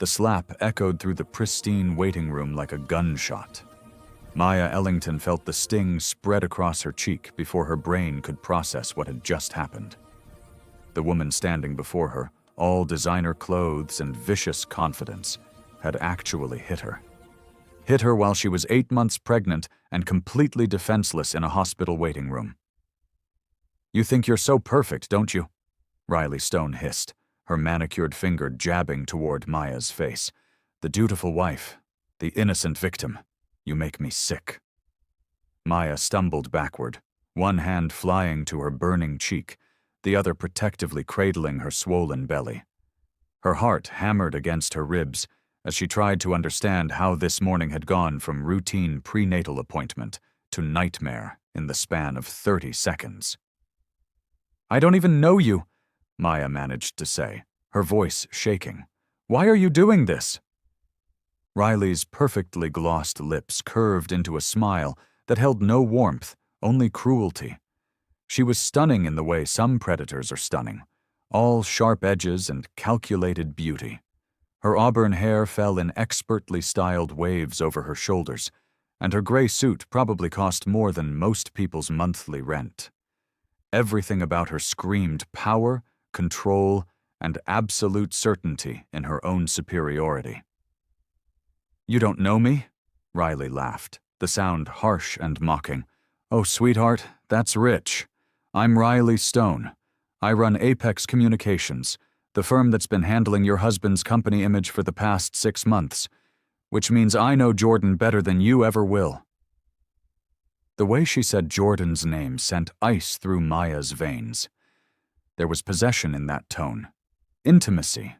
The slap echoed through the pristine waiting room like a gunshot. Maya Ellington felt the sting spread across her cheek before her brain could process what had just happened. The woman standing before her, all designer clothes and vicious confidence, had actually hit her. Hit her while she was 8 months pregnant and completely defenseless in a hospital waiting room. "You think you're so perfect, don't you?" Riley Stone hissed, her manicured finger jabbing toward Maya's face. "The dutiful wife, the innocent victim. You make me sick." Maya stumbled backward, one hand flying to her burning cheek, the other protectively cradling her swollen belly. Her heart hammered against her ribs as she tried to understand how this morning had gone from routine prenatal appointment to nightmare in the span of 30 seconds. "I don't even know you," Maya managed to say, her voice shaking. "Why are you doing this?" Riley's perfectly glossed lips curved into a smile that held no warmth, only cruelty. She was stunning in the way some predators are stunning, all sharp edges and calculated beauty. Her auburn hair fell in expertly styled waves over her shoulders, and her gray suit probably cost more than most people's monthly rent. Everything about her screamed power, control, and absolute certainty in her own superiority. "You don't know me?" Riley laughed, the sound harsh and mocking. "Oh, sweetheart, that's rich. I'm Riley Stone. I run Apex Communications, the firm that's been handling your husband's company image for the past 6 months, which means I know Jordan better than you ever will." The way she said Jordan's name sent ice through Maya's veins. There was possession in that tone, intimacy,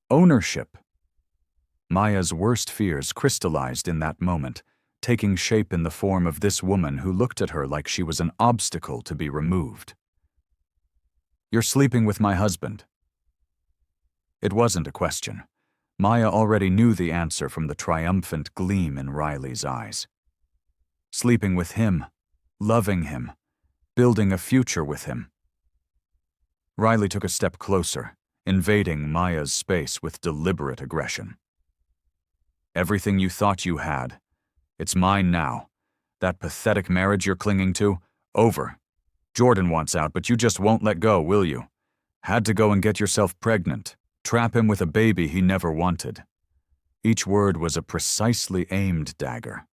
ownership. Maya's worst fears crystallized in that moment, taking shape in the form of this woman who looked at her like she was an obstacle to be removed. "You're sleeping with my husband." It wasn't a question. Maya already knew the answer from the triumphant gleam in Riley's eyes. Sleeping with him, loving him, building a future with him. Riley took a step closer, invading Maya's space with deliberate aggression. "Everything you thought you had, it's mine now. That pathetic marriage you're clinging to, over. Jordan wants out, but you just won't let go, will you? Had to go and get yourself pregnant, trap him with a baby he never wanted." Each word was a precisely aimed dagger.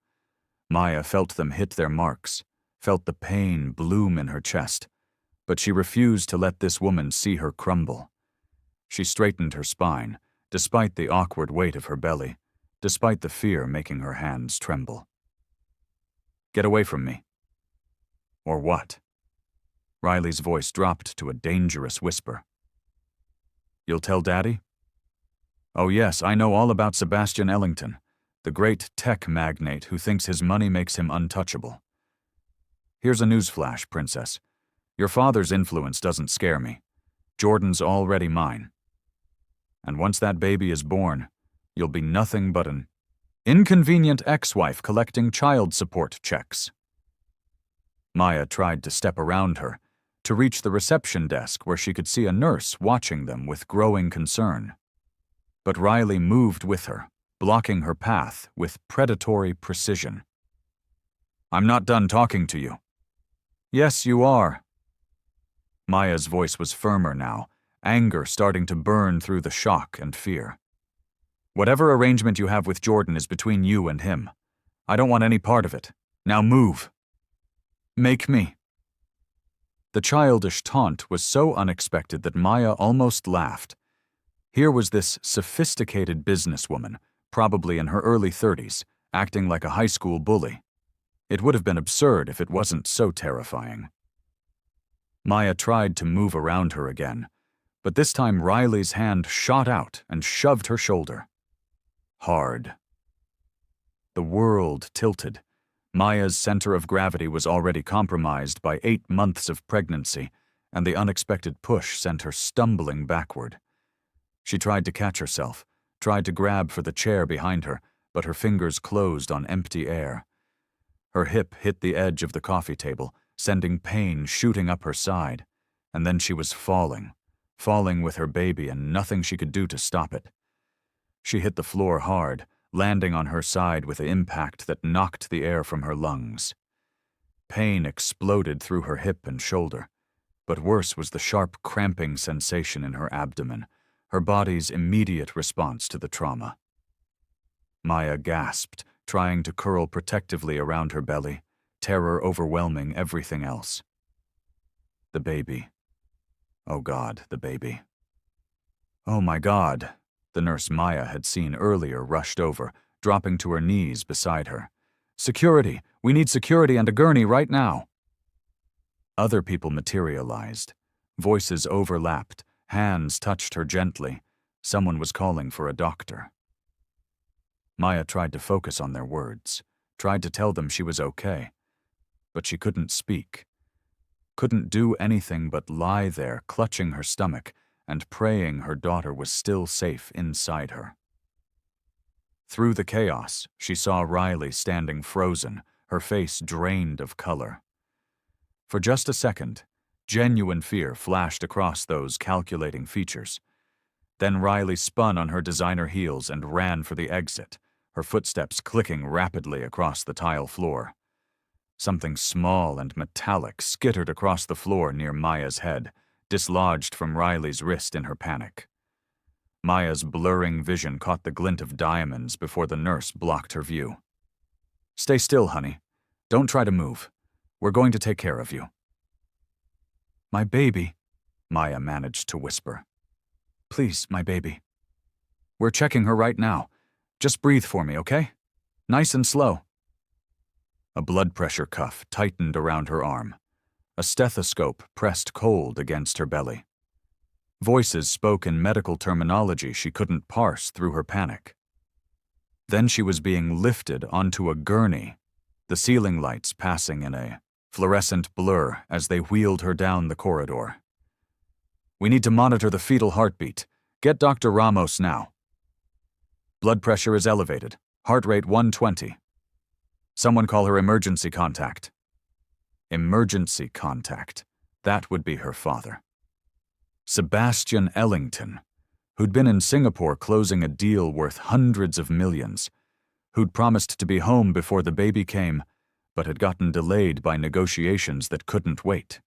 Maya felt them hit their marks, felt the pain bloom in her chest, but she refused to let this woman see her crumble. She straightened her spine, despite the awkward weight of her belly, despite the fear making her hands tremble. "Get away from me." "Or what?" Riley's voice dropped to a dangerous whisper. "You'll tell Daddy?" "Oh yes, I know all about Sebastian Ellington, the great tech magnate who thinks his money makes him untouchable. Here's a newsflash, Princess. Your father's influence doesn't scare me. Jordan's already mine. And once that baby is born, you'll be nothing but an inconvenient ex-wife collecting child support checks." Maya tried to step around her, to reach the reception desk where she could see a nurse watching them with growing concern. But Riley moved with her, blocking her path with predatory precision. "I'm not done talking to you." "Yes, you are." Maya's voice was firmer now, anger starting to burn through the shock and fear. "Whatever arrangement you have with Jordan is between you and him. I don't want any part of it. Now move." "Make me." The childish taunt was so unexpected that Maya almost laughed. Here was this sophisticated businesswoman, probably in her early 30s, acting like a high school bully. It would have been absurd if it wasn't so terrifying. Maya tried to move around her again, but this time Riley's hand shot out and shoved her shoulder. Hard. The world tilted. Maya's center of gravity was already compromised by 8 months of pregnancy, and the unexpected push sent her stumbling backward. She tried to catch herself, tried to grab for the chair behind her, but her fingers closed on empty air. Her hip hit the edge of the coffee table, sending pain shooting up her side, and then she was falling with her baby and nothing she could do to stop it. She hit the floor hard, landing on her side with an impact that knocked the air from her lungs. Pain exploded through her hip and shoulder, but worse was the sharp cramping sensation in her abdomen, her body's immediate response to the trauma. Maya gasped, trying to curl protectively around her belly, terror overwhelming everything else. The baby. Oh God, the baby. Oh my God, the nurse Maya had seen earlier rushed over, dropping to her knees beside her. Security! We need security and a gurney right now! Other people materialized. Voices overlapped, hands touched her gently. Someone was calling for a doctor. Maya tried to focus on their words, tried to tell them she was okay. But she couldn't speak. Couldn't do anything but lie there, clutching her stomach and praying her daughter was still safe inside her. Through the chaos, she saw Riley standing frozen, her face drained of color. For just a second, genuine fear flashed across those calculating features. Then Riley spun on her designer heels and ran for the exit, her footsteps clicking rapidly across the tile floor. Something small and metallic skittered across the floor near Maya's head, dislodged from Riley's wrist in her panic. Maya's blurring vision caught the glint of diamonds before the nurse blocked her view. "Stay still, honey. Don't try to move. We're going to take care of you." "My baby," Maya managed to whisper. "Please, my baby. We're checking her right now. Just breathe for me, okay? Nice and slow." A blood pressure cuff tightened around her arm. A stethoscope pressed cold against her belly. Voices spoke in medical terminology she couldn't parse through her panic. Then she was being lifted onto a gurney, the ceiling lights passing in a fluorescent blur as they wheeled her down the corridor. "We need to monitor the fetal heartbeat. Get Dr. Ramos now." "Blood pressure is elevated. Heart rate 120. Someone call her emergency contact." Emergency contact. That would be her father. Sebastian Ellington, who'd been in Singapore closing a deal worth hundreds of millions, who'd promised to be home before the baby came, but had gotten delayed by negotiations that couldn't wait,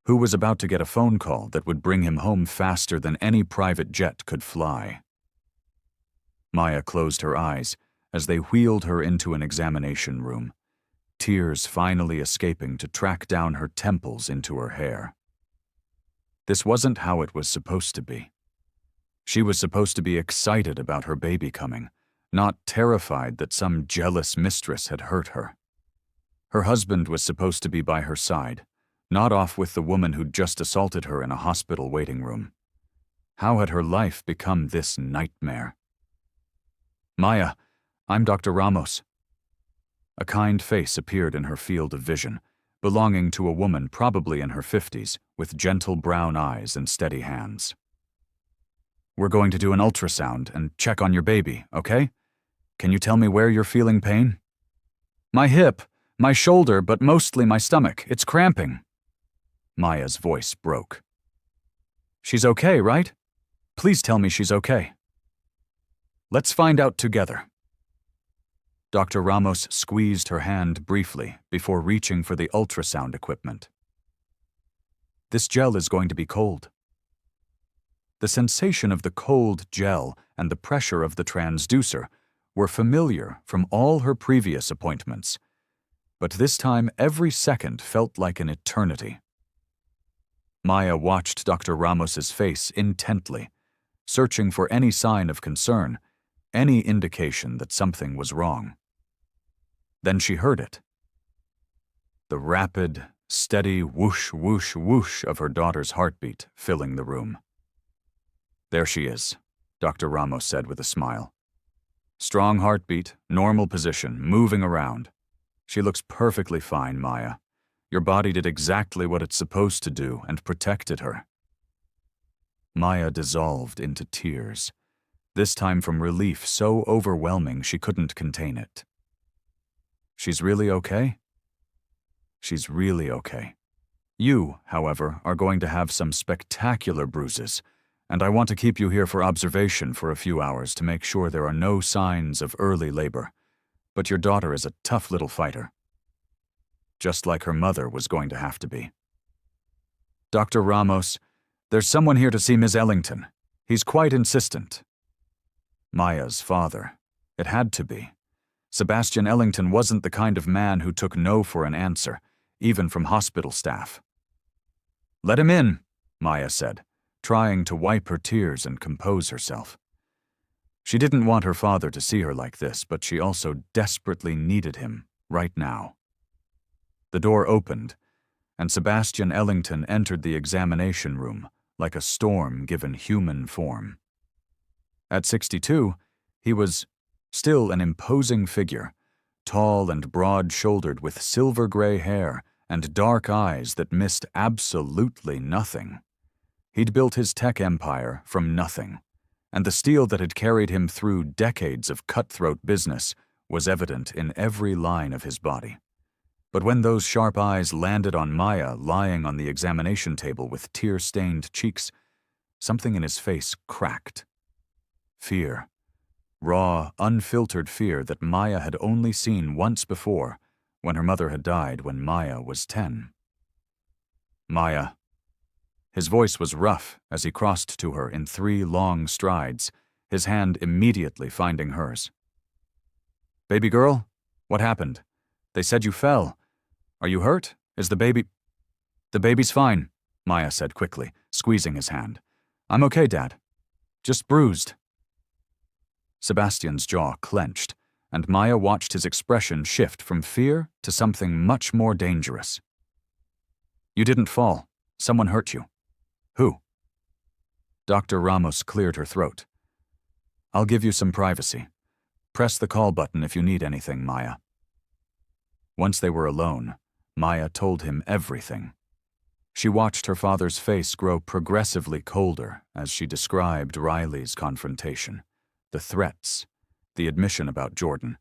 who was about to get a phone call that would bring him home faster than any private jet could fly. Maya closed her eyes as they wheeled her into an examination room, tears finally escaping to track down her temples into her hair. This wasn't how it was supposed to be. She was supposed to be excited about her baby coming, not terrified that some jealous mistress had hurt her. Her husband was supposed to be by her side, not off with the woman who'd just assaulted her in a hospital waiting room. How had her life become this nightmare? "Maya, I'm Dr. Ramos." A kind face appeared in her field of vision, belonging to a woman probably in her 50s, with gentle brown eyes and steady hands. "We're going to do an ultrasound and check on your baby, okay? Can you tell me where you're feeling pain?" "My hip, my shoulder, but mostly my stomach. It's cramping." Maya's voice broke. "She's okay, right? Please tell me she's okay." "Let's find out together." Dr. Ramos squeezed her hand briefly before reaching for the ultrasound equipment. "This gel is going to be cold." The sensation of the cold gel and the pressure of the transducer were familiar from all her previous appointments, but this time every second felt like an eternity. Maya watched Dr. Ramos's face intently, searching for any sign of concern, any indication that something was wrong. Then she heard it. The rapid, steady whoosh, whoosh, whoosh of her daughter's heartbeat filling the room. "There she is," Dr. Ramos said with a smile. "Strong heartbeat, normal position, moving around. She looks perfectly fine, Maya. Your body did exactly what it's supposed to do and protected her." Maya dissolved into tears, this time from relief so overwhelming she couldn't contain it. "She's really okay?" "She's really okay. You, however, are going to have some spectacular bruises, and I want to keep you here for observation for a few hours to make sure there are no signs of early labor. But your daughter is a tough little fighter. Just like her mother was going to have to be. Dr. Ramos, there's someone here to see Ms. Ellington. He's quite insistent. Maya's father. It had to be. Sebastian Ellington wasn't the kind of man who took no for an answer, even from hospital staff. Let him in, Maya said, trying to wipe her tears and compose herself. She didn't want her father to see her like this, but she also desperately needed him right now. The door opened, and Sebastian Ellington entered the examination room like a storm given human form. At 62, he was still an imposing figure, tall and broad-shouldered with silver-gray hair and dark eyes that missed absolutely nothing. He'd built his tech empire from nothing, and the steel that had carried him through decades of cutthroat business was evident in every line of his body. But when those sharp eyes landed on Maya lying on the examination table with tear-stained cheeks, something in his face cracked. Fear. Raw, unfiltered fear that Maya had only seen once before, when her mother had died when Maya was 10. Maya. His voice was rough as he crossed to her in 3 long strides, his hand immediately finding hers. Baby girl, what happened? They said you fell. Are you hurt? Is the baby... The baby's fine, Maya said quickly, squeezing his hand. I'm okay, Dad. Just bruised. Sebastian's jaw clenched, and Maya watched his expression shift from fear to something much more dangerous. You didn't fall. Someone hurt you. Who? Dr. Ramos cleared her throat. I'll give you some privacy. Press the call button if you need anything, Maya. Once they were alone, Maya told him everything. She watched her father's face grow progressively colder as she described Riley's confrontation, the threats, the admission about Jordan,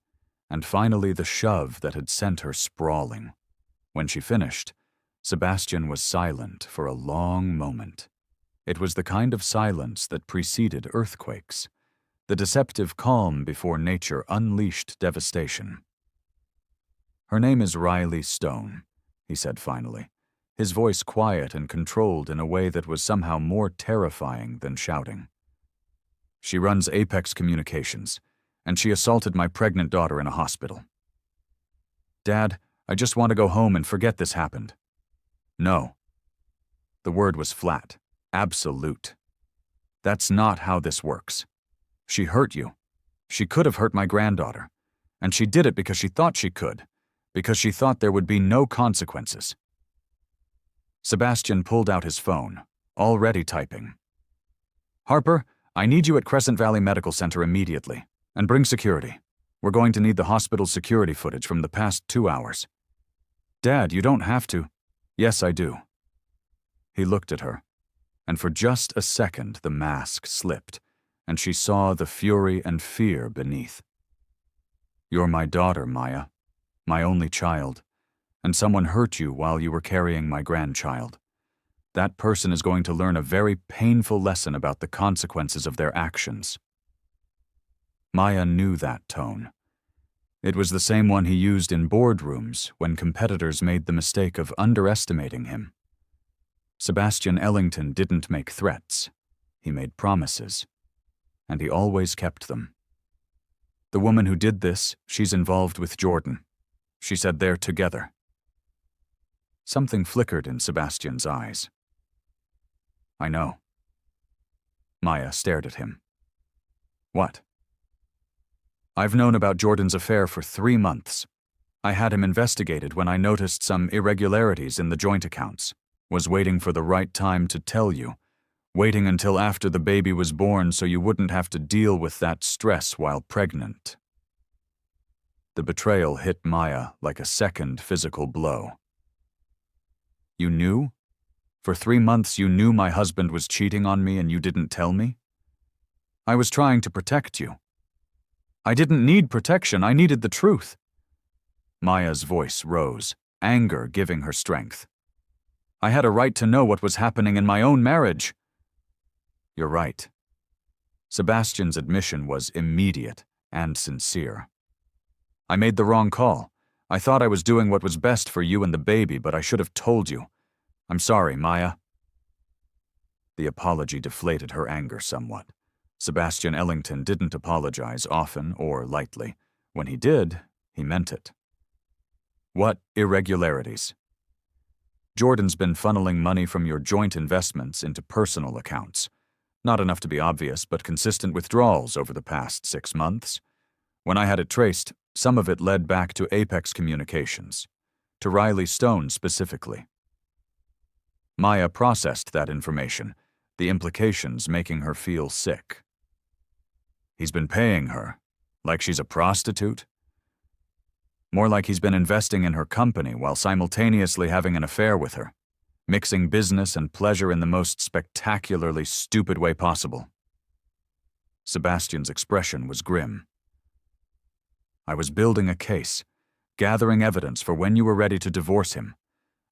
and finally the shove that had sent her sprawling. When she finished, Sebastian was silent for a long moment. It was the kind of silence that preceded earthquakes, the deceptive calm before nature unleashed devastation. Her name is Riley Stone, he said finally, his voice quiet and controlled in a way that was somehow more terrifying than shouting. She runs Apex Communications, and she assaulted my pregnant daughter in a hospital. Dad, I just want to go home and forget this happened. No. The word was flat, absolute. That's not how this works. She hurt you. She could have hurt my granddaughter, and she did it because she thought she could, because she thought there would be no consequences. Sebastian pulled out his phone, already typing. Harper, I need you at Crescent Valley Medical Center immediately, and bring security. We're going to need the hospital's security footage from the past 2 hours. Dad, you don't have to. Yes, I do. He looked at her, and for just a second the mask slipped, and she saw the fury and fear beneath. You're my daughter, Maya, my only child, and someone hurt you while you were carrying my grandchild. That person is going to learn a very painful lesson about the consequences of their actions. Maya knew that tone. It was the same one he used in boardrooms when competitors made the mistake of underestimating him. Sebastian Ellington didn't make threats. He made promises, and he always kept them. The woman who did this, she's involved with Jordan. She said they're together. Something flickered in Sebastian's eyes. I know. Maya stared at him. What? I've known about Jordan's affair for 3 months. I had him investigated when I noticed some irregularities in the joint accounts. Was waiting for the right time to tell you. Waiting until after the baby was born so you wouldn't have to deal with that stress while pregnant. The betrayal hit Maya like a second physical blow. You knew? For 3 months you knew my husband was cheating on me and you didn't tell me? I was trying to protect you. I didn't need protection, I needed the truth. Maya's voice rose, anger giving her strength. I had a right to know what was happening in my own marriage. You're right. Sebastian's admission was immediate and sincere. I made the wrong call. I thought I was doing what was best for you and the baby, but I should have told you. I'm sorry, Maya. The apology deflated her anger somewhat. Sebastian Ellington didn't apologize often or lightly. When he did, he meant it. What irregularities? Jordan's been funneling money from your joint investments into personal accounts. Not enough to be obvious, but consistent withdrawals over the past 6 months. When I had it traced, some of it led back to Apex Communications, to Riley Stone specifically. Maya processed that information, the implications making her feel sick. He's been paying her, like she's a prostitute? More like he's been investing in her company while simultaneously having an affair with her, mixing business and pleasure in the most spectacularly stupid way possible. Sebastian's expression was grim. I was building a case, gathering evidence for when you were ready to divorce him.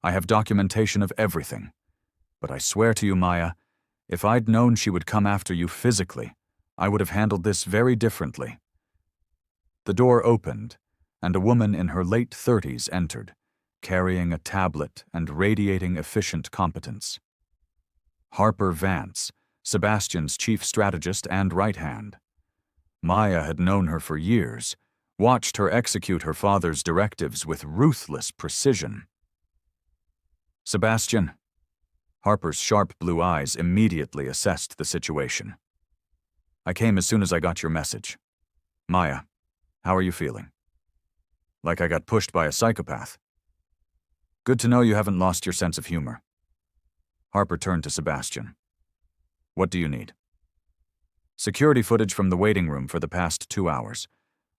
I have documentation of everything. But I swear to you, Maya, if I'd known she would come after you physically, I would have handled this very differently. The door opened, and a woman in her late 30s entered, carrying a tablet and radiating efficient competence. Harper Vance, Sebastian's chief strategist and right hand. Maya had known her for years, watched her execute her father's directives with ruthless precision. Sebastian. Harper's sharp blue eyes immediately assessed the situation. I came as soon as I got your message. Maya, how are you feeling? Like I got pushed by a psychopath. Good to know you haven't lost your sense of humor. Harper turned to Sebastian. What do you need? Security footage from the waiting room for the past 2 hours.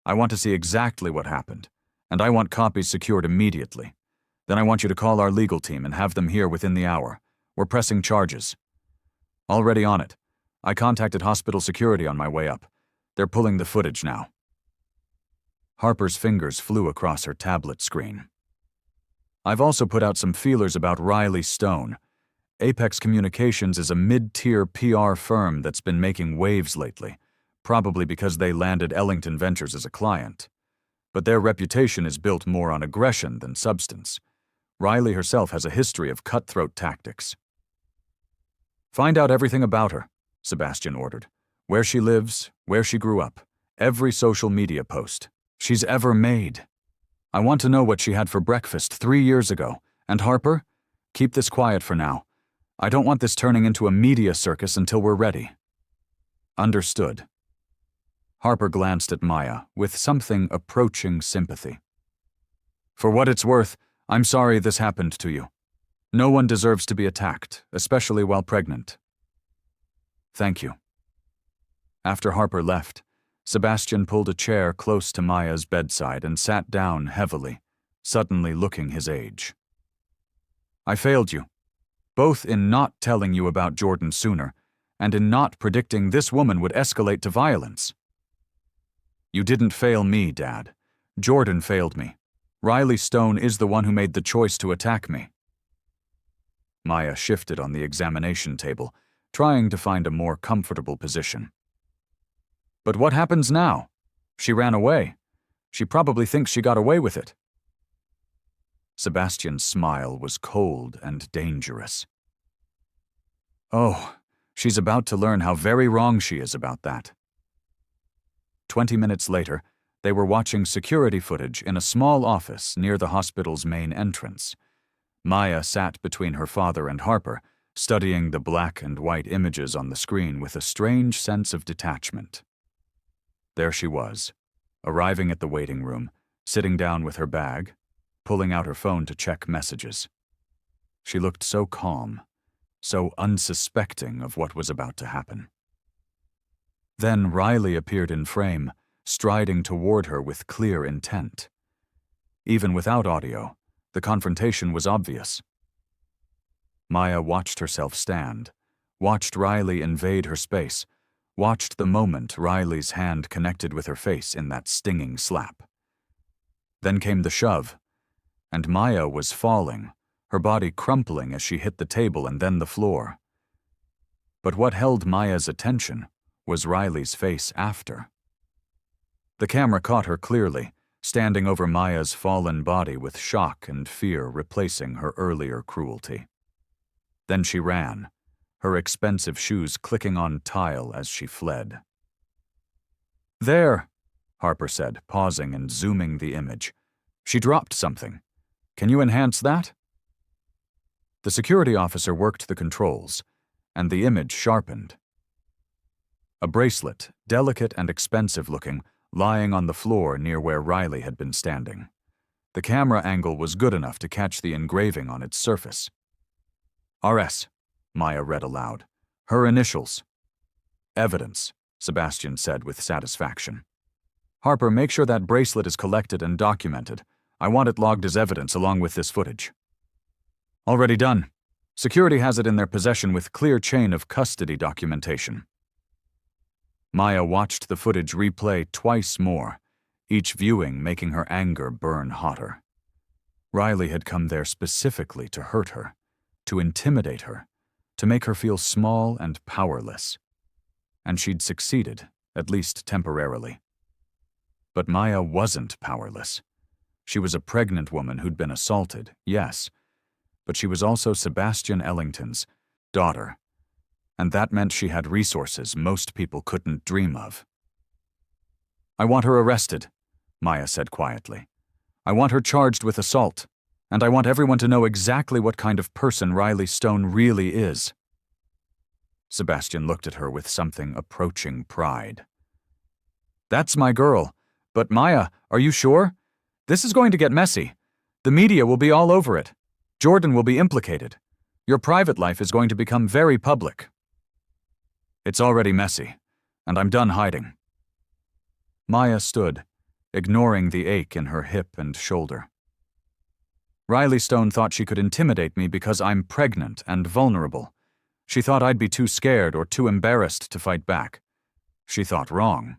I want to see exactly what happened, and I want copies secured immediately. Then I want you to call our legal team and have them here within the hour. We're pressing charges. Already on it. I contacted hospital security on my way up. They're pulling the footage now. Harper's fingers flew across her tablet screen. I've also put out some feelers about Riley Stone. Apex Communications is a mid-tier PR firm that's been making waves lately, probably because they landed Ellington Ventures as a client. But their reputation is built more on aggression than substance. Riley herself has a history of cutthroat tactics. Find out everything about her, Sebastian ordered. Where she lives, where she grew up, every social media post she's ever made. I want to know what she had for breakfast 3 years ago. And Harper, keep this quiet for now. I don't want this turning into a media circus until we're ready. Understood. Harper glanced at Maya with something approaching sympathy. For what it's worth, I'm sorry this happened to you. No one deserves to be attacked, especially while pregnant. Thank you. After Harper left, Sebastian pulled a chair close to Maya's bedside and sat down heavily, suddenly looking his age. I failed you, both in not telling you about Jordan sooner and in not predicting this woman would escalate to violence. You didn't fail me, Dad. Jordan failed me. Riley Stone is the one who made the choice to attack me. Maya shifted on the examination table, trying to find a more comfortable position. But what happens now? She ran away. She probably thinks she got away with it. Sebastian's smile was cold and dangerous. Oh, she's about to learn how very wrong she is about that. 20 minutes later, they were watching security footage in a small office near the hospital's main entrance. Maya sat between her father and Harper, studying the black and white images on the screen with a strange sense of detachment. There she was, arriving at the waiting room, sitting down with her bag, pulling out her phone to check messages. She looked so calm, so unsuspecting of what was about to happen. Then Riley appeared in frame, striding toward her with clear intent. Even without audio, the confrontation was obvious. Maya watched herself stand, watched Riley invade her space, watched the moment Riley's hand connected with her face in that stinging slap. Then came the shove, and Maya was falling, her body crumpling as she hit the table and then the floor. But what held Maya's attention was Riley's face after. The camera caught her clearly, standing over Maya's fallen body with shock and fear replacing her earlier cruelty. Then she ran, her expensive shoes clicking on tile as she fled. "There," Harper said, pausing and zooming the image. "She dropped something. Can you enhance that?" The security officer worked the controls, and the image sharpened. A bracelet, delicate and expensive-looking, lying on the floor near where Riley had been standing. The camera angle was good enough to catch the engraving on its surface. "RS," Maya read aloud. "Her initials." "Evidence," Sebastian said with satisfaction. "Harper, make sure that bracelet is collected and documented. I want it logged as evidence along with this footage." "Already done. Security has it in their possession with clear chain of custody documentation." Maya watched the footage replay twice more, each viewing making her anger burn hotter. Riley had come there specifically to hurt her, to intimidate her, to make her feel small and powerless. And she'd succeeded, at least temporarily. But Maya wasn't powerless. She was a pregnant woman who'd been assaulted, yes, but she was also Sebastian Ellington's daughter, and that meant she had resources most people couldn't dream of. "I want her arrested," Maya said quietly. "I want her charged with assault, and I want everyone to know exactly what kind of person Riley Stone really is." Sebastian looked at her with something approaching pride. "That's my girl. But Maya, are you sure? This is going to get messy. The media will be all over it. Jordan will be implicated. Your private life is going to become very public." "It's already messy, and I'm done hiding." Maya stood, ignoring the ache in her hip and shoulder. "Riley Stone thought she could intimidate me because I'm pregnant and vulnerable. She thought I'd be too scared or too embarrassed to fight back. She thought wrong."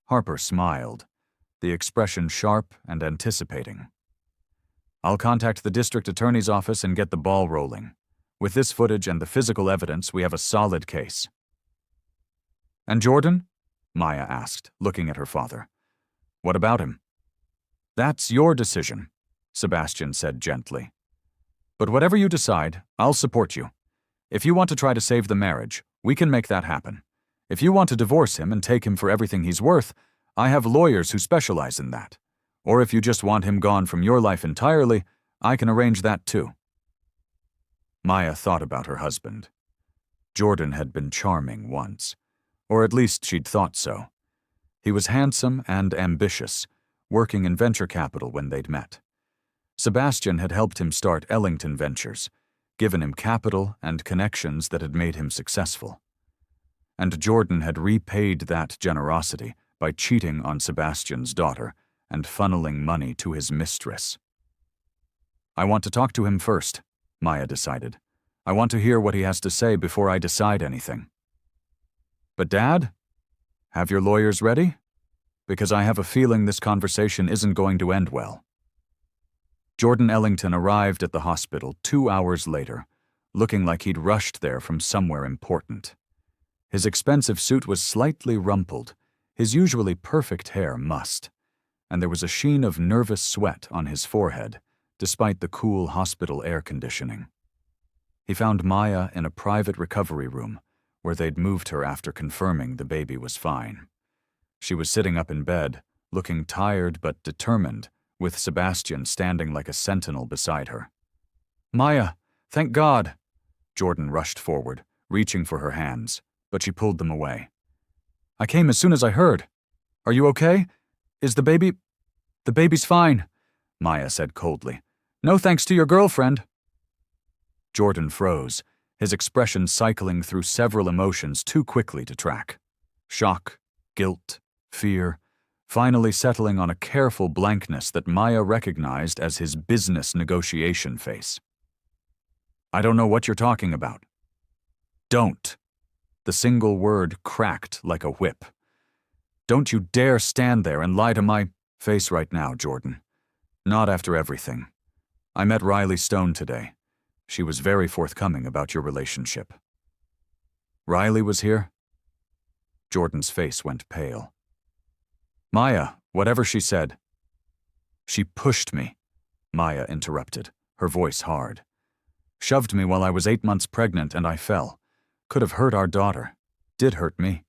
Harper smiled, the expression sharp and anticipating. "I'll contact the district attorney's office and get the ball rolling. With this footage and the physical evidence, we have a solid case." "And Jordan?" Maya asked, looking at her father. "What about him?" "That's your decision," Sebastian said gently. "But whatever you decide, I'll support you. If you want to try to save the marriage, we can make that happen. If you want to divorce him and take him for everything he's worth, I have lawyers who specialize in that. Or if you just want him gone from your life entirely, I can arrange that too." Maya thought about her husband. Jordan had been charming once, or at least she'd thought so. He was handsome and ambitious, working in venture capital when they'd met. Sebastian had helped him start Ellington Ventures, given him capital and connections that had made him successful. And Jordan had repaid that generosity by cheating on Sebastian's daughter and funneling money to his mistress. "I want to talk to him first," Maya decided. "I want to hear what he has to say before I decide anything." "But Dad, have your lawyers ready? Because I have a feeling this conversation isn't going to end well." Jordan Ellington arrived at the hospital 2 hours later, looking like he'd rushed there from somewhere important. His expensive suit was slightly rumpled, his usually perfect hair mussed, and there was a sheen of nervous sweat on his forehead, despite the cool hospital air conditioning. He found Maya in a private recovery room, where they'd moved her after confirming the baby was fine. She was sitting up in bed, looking tired but determined, with Sebastian standing like a sentinel beside her. "Maya, thank God!" Jordan rushed forward, reaching for her hands, but she pulled them away. "I came as soon as I heard. Are you okay? Is the baby—" "The baby's fine," Maya said coldly. "No thanks to your girlfriend." Jordan froze, his expression cycling through several emotions too quickly to track. Shock, guilt, fear, finally settling on a careful blankness that Maya recognized as his business negotiation face. "I don't know what you're talking about." "Don't." The single word cracked like a whip. "Don't you dare stand there and lie to my face right now, Jordan. Not after everything. I met Riley Stone today. She was very forthcoming about your relationship." Riley was here? Jordan's face went pale. Maya, whatever she said. She pushed me, Maya interrupted, her voice hard. Shoved me while I was 8 months pregnant and I fell. Could have hurt our daughter. Did hurt me.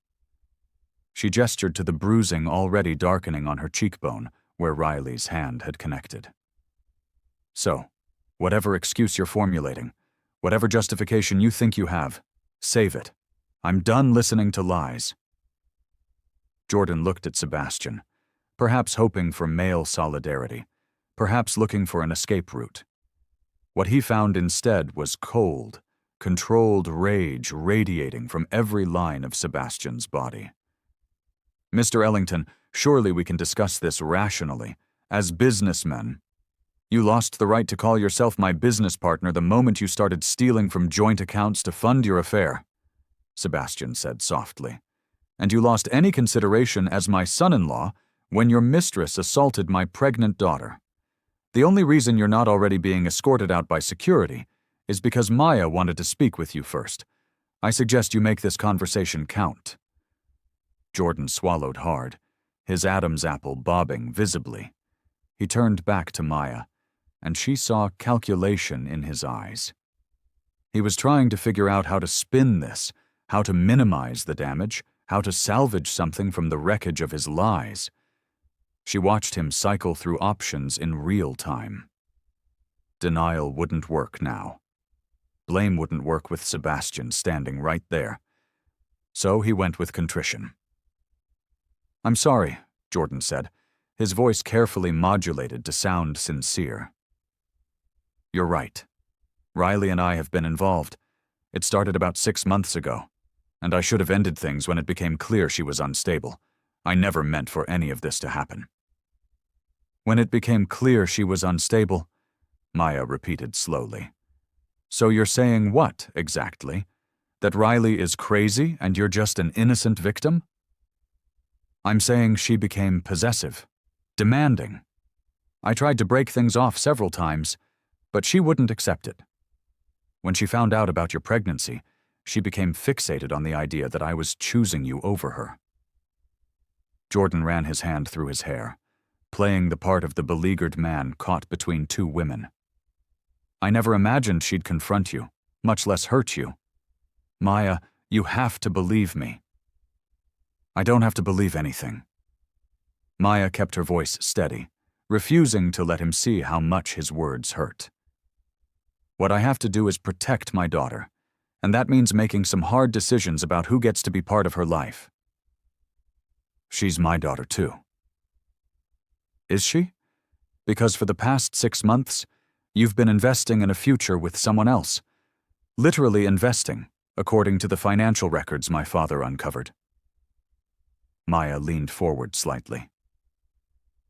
She gestured to the bruising already darkening on her cheekbone, where Riley's hand had connected. So, whatever excuse you're formulating, whatever justification you think you have, save it. I'm done listening to lies. Jordan looked at Sebastian, perhaps hoping for male solidarity, perhaps looking for an escape route. What he found instead was cold, controlled rage radiating from every line of Sebastian's body. Mr. Ellington, surely we can discuss this rationally, as businessmen. You lost the right to call yourself my business partner the moment you started stealing from joint accounts to fund your affair, Sebastian said softly. And you lost any consideration as my son-in-law when your mistress assaulted my pregnant daughter. The only reason you're not already being escorted out by security is because Maya wanted to speak with you first. I suggest you make this conversation count. Jordan swallowed hard, his Adam's apple bobbing visibly. He turned back to Maya, and she saw calculation in his eyes. He was trying to figure out how to spin this, how to minimize the damage, how to salvage something from the wreckage of his lies. She watched him cycle through options in real time. Denial wouldn't work now. Blame wouldn't work with Sebastian standing right there. So he went with contrition. I'm sorry, Jordan said, his voice carefully modulated to sound sincere. You're right. Riley and I have been involved. It started about 6 months ago, and I should have ended things when it became clear she was unstable. I never meant for any of this to happen. When it became clear she was unstable, Maya repeated slowly. So you're saying what, exactly? That Riley is crazy and you're just an innocent victim? I'm saying she became possessive, demanding. I tried to break things off several times, but she wouldn't accept it. When she found out about your pregnancy, she became fixated on the idea that I was choosing you over her. Jordan ran his hand through his hair, playing the part of the beleaguered man caught between two women. I never imagined she'd confront you, much less hurt you. Maya, you have to believe me. I don't have to believe anything. Maya kept her voice steady, refusing to let him see how much his words hurt. What I have to do is protect my daughter, and that means making some hard decisions about who gets to be part of her life. She's my daughter too. Is she? Because for the past 6 months, you've been investing in a future with someone else. Literally investing, according to the financial records my father uncovered. Maya leaned forward slightly.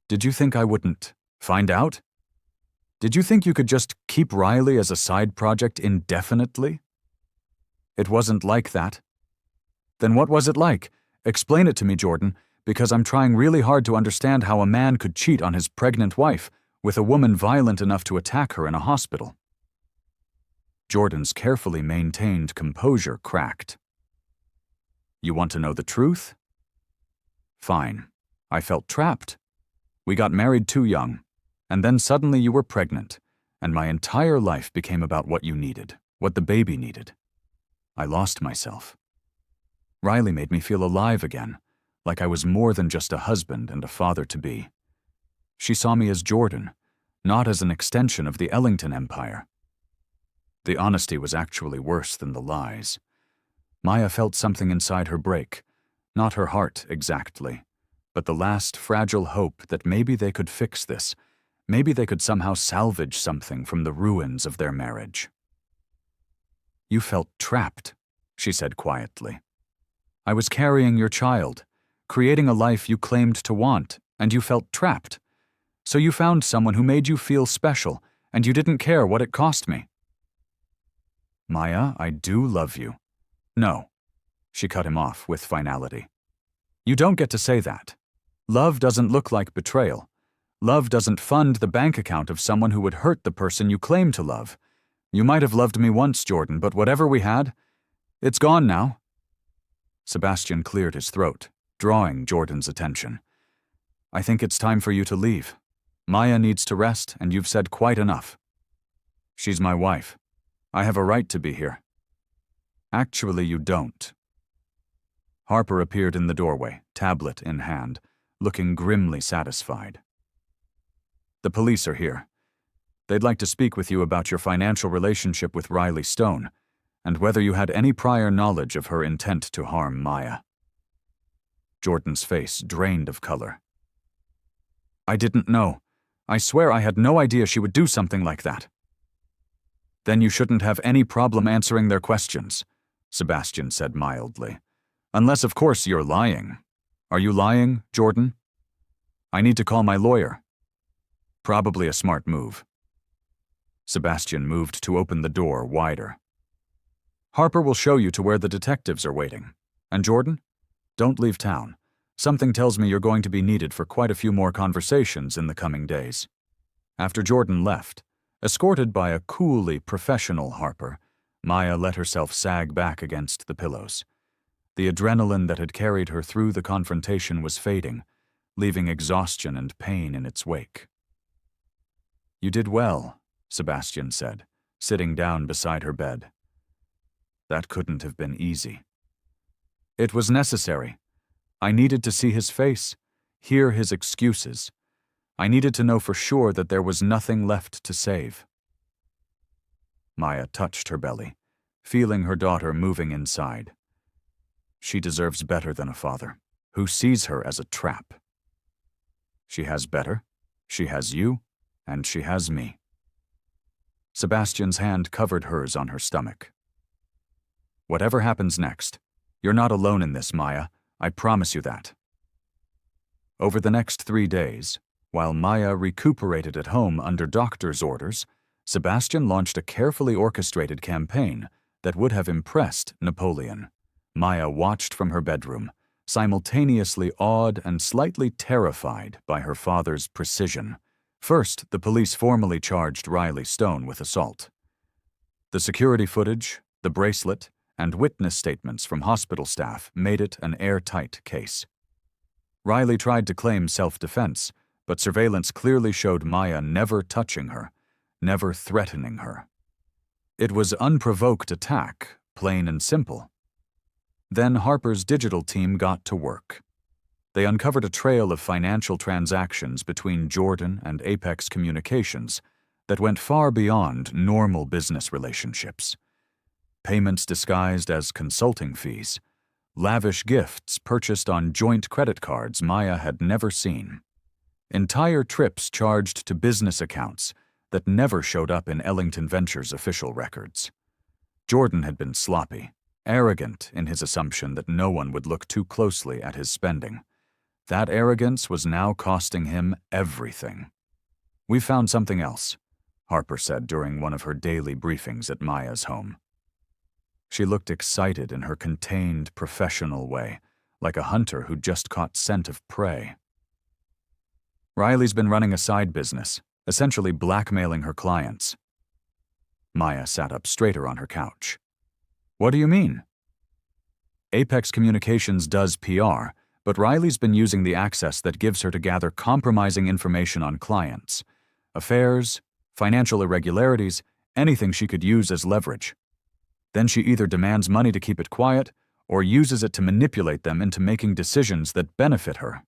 Did you think I wouldn't find out? Did you think you could just keep Riley as a side project indefinitely? It wasn't like that. Then what was it like? Explain it to me, Jordan, because I'm trying really hard to understand how a man could cheat on his pregnant wife with a woman violent enough to attack her in a hospital. Jordan's carefully maintained composure cracked. You want to know the truth? Fine. I felt trapped. We got married too young, and then suddenly you were pregnant, and my entire life became about what you needed, what the baby needed. I lost myself. Riley made me feel alive again, like I was more than just a husband and a father-to-be. She saw me as Jordan, not as an extension of the Ellington empire. The honesty was actually worse than the lies. Maya felt something inside her break, not her heart exactly, but the last fragile hope that maybe they could fix this, maybe they could somehow salvage something from the ruins of their marriage. You felt trapped, she said quietly. I was carrying your child, creating a life you claimed to want, and you felt trapped. So you found someone who made you feel special, and you didn't care what it cost me. Maya, I do love you. No. She cut him off with finality. You don't get to say that. Love doesn't look like betrayal. Love doesn't fund the bank account of someone who would hurt the person you claim to love. You might have loved me once, Jordan, but whatever we had, it's gone now. Sebastian cleared his throat, drawing Jordan's attention. I think it's time for you to leave. Maya needs to rest, and you've said quite enough. She's my wife. I have a right to be here. Actually, you don't. Harper appeared in the doorway, tablet in hand, looking grimly satisfied. The police are here. They'd like to speak with you about your financial relationship with Riley Stone, and whether you had any prior knowledge of her intent to harm Maya. Jordan's face drained of color. I didn't know. I swear I had no idea she would do something like that. Then you shouldn't have any problem answering their questions, Sebastian said mildly. Unless, of course, you're lying. Are you lying, Jordan? I need to call my lawyer. Probably a smart move. Sebastian moved to open the door wider. Harper will show you to where the detectives are waiting. And Jordan, don't leave town. Something tells me you're going to be needed for quite a few more conversations in the coming days. After Jordan left, escorted by a coolly professional Harper, Maya let herself sag back against the pillows. The adrenaline that had carried her through the confrontation was fading, leaving exhaustion and pain in its wake. You did well, Sebastian said, sitting down beside her bed. That couldn't have been easy. It was necessary. I needed to see his face, hear his excuses. I needed to know for sure that there was nothing left to save. Maya touched her belly, feeling her daughter moving inside. She deserves better than a father, who sees her as a trap. She has better, she has you, and she has me. Sebastian's hand covered hers on her stomach. Whatever happens next, you're not alone in this, Maya. I promise you that. Over the next 3 days, while Maya recuperated at home under doctor's orders, Sebastian launched a carefully orchestrated campaign that would have impressed Napoleon. Maya watched from her bedroom, simultaneously awed and slightly terrified by her father's precision. First, the police formally charged Riley Stone with assault. The security footage, the bracelet, and witness statements from hospital staff made it an airtight case. Riley tried to claim self-defense, but surveillance clearly showed Maya never touching her, never threatening her. It was unprovoked attack, plain and simple. Then Harper's digital team got to work. They uncovered a trail of financial transactions between Jordan and Apex Communications that went far beyond normal business relationships. Payments disguised as consulting fees, lavish gifts purchased on joint credit cards Maya had never seen, entire trips charged to business accounts that never showed up in Ellington Ventures' official records. Jordan had been sloppy, arrogant in his assumption that no one would look too closely at his spending. That arrogance was now costing him everything. We found something else, Harper said during one of her daily briefings at Maya's home. She looked excited in her contained, professional way, like a hunter who'd just caught scent of prey. Riley's been running a side business, essentially blackmailing her clients. Maya sat up straighter on her couch. What do you mean? Apex Communications does PR, but Riley's been using the access that gives her to gather compromising information on clients, affairs, financial irregularities, anything she could use as leverage. Then she either demands money to keep it quiet or uses it to manipulate them into making decisions that benefit her.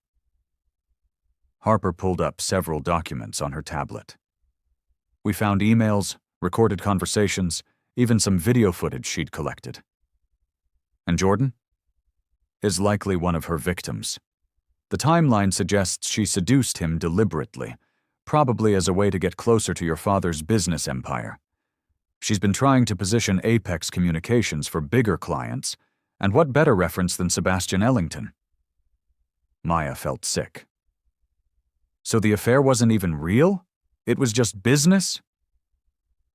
Harper pulled up several documents on her tablet. We found emails, recorded conversations, even some video footage she'd collected. And Jordan? Is likely one of her victims. The timeline suggests she seduced him deliberately, probably as a way to get closer to your father's business empire. She's been trying to position Apex Communications for bigger clients, and what better reference than Sebastian Ellington? Maya felt sick. So the affair wasn't even real? It was just business?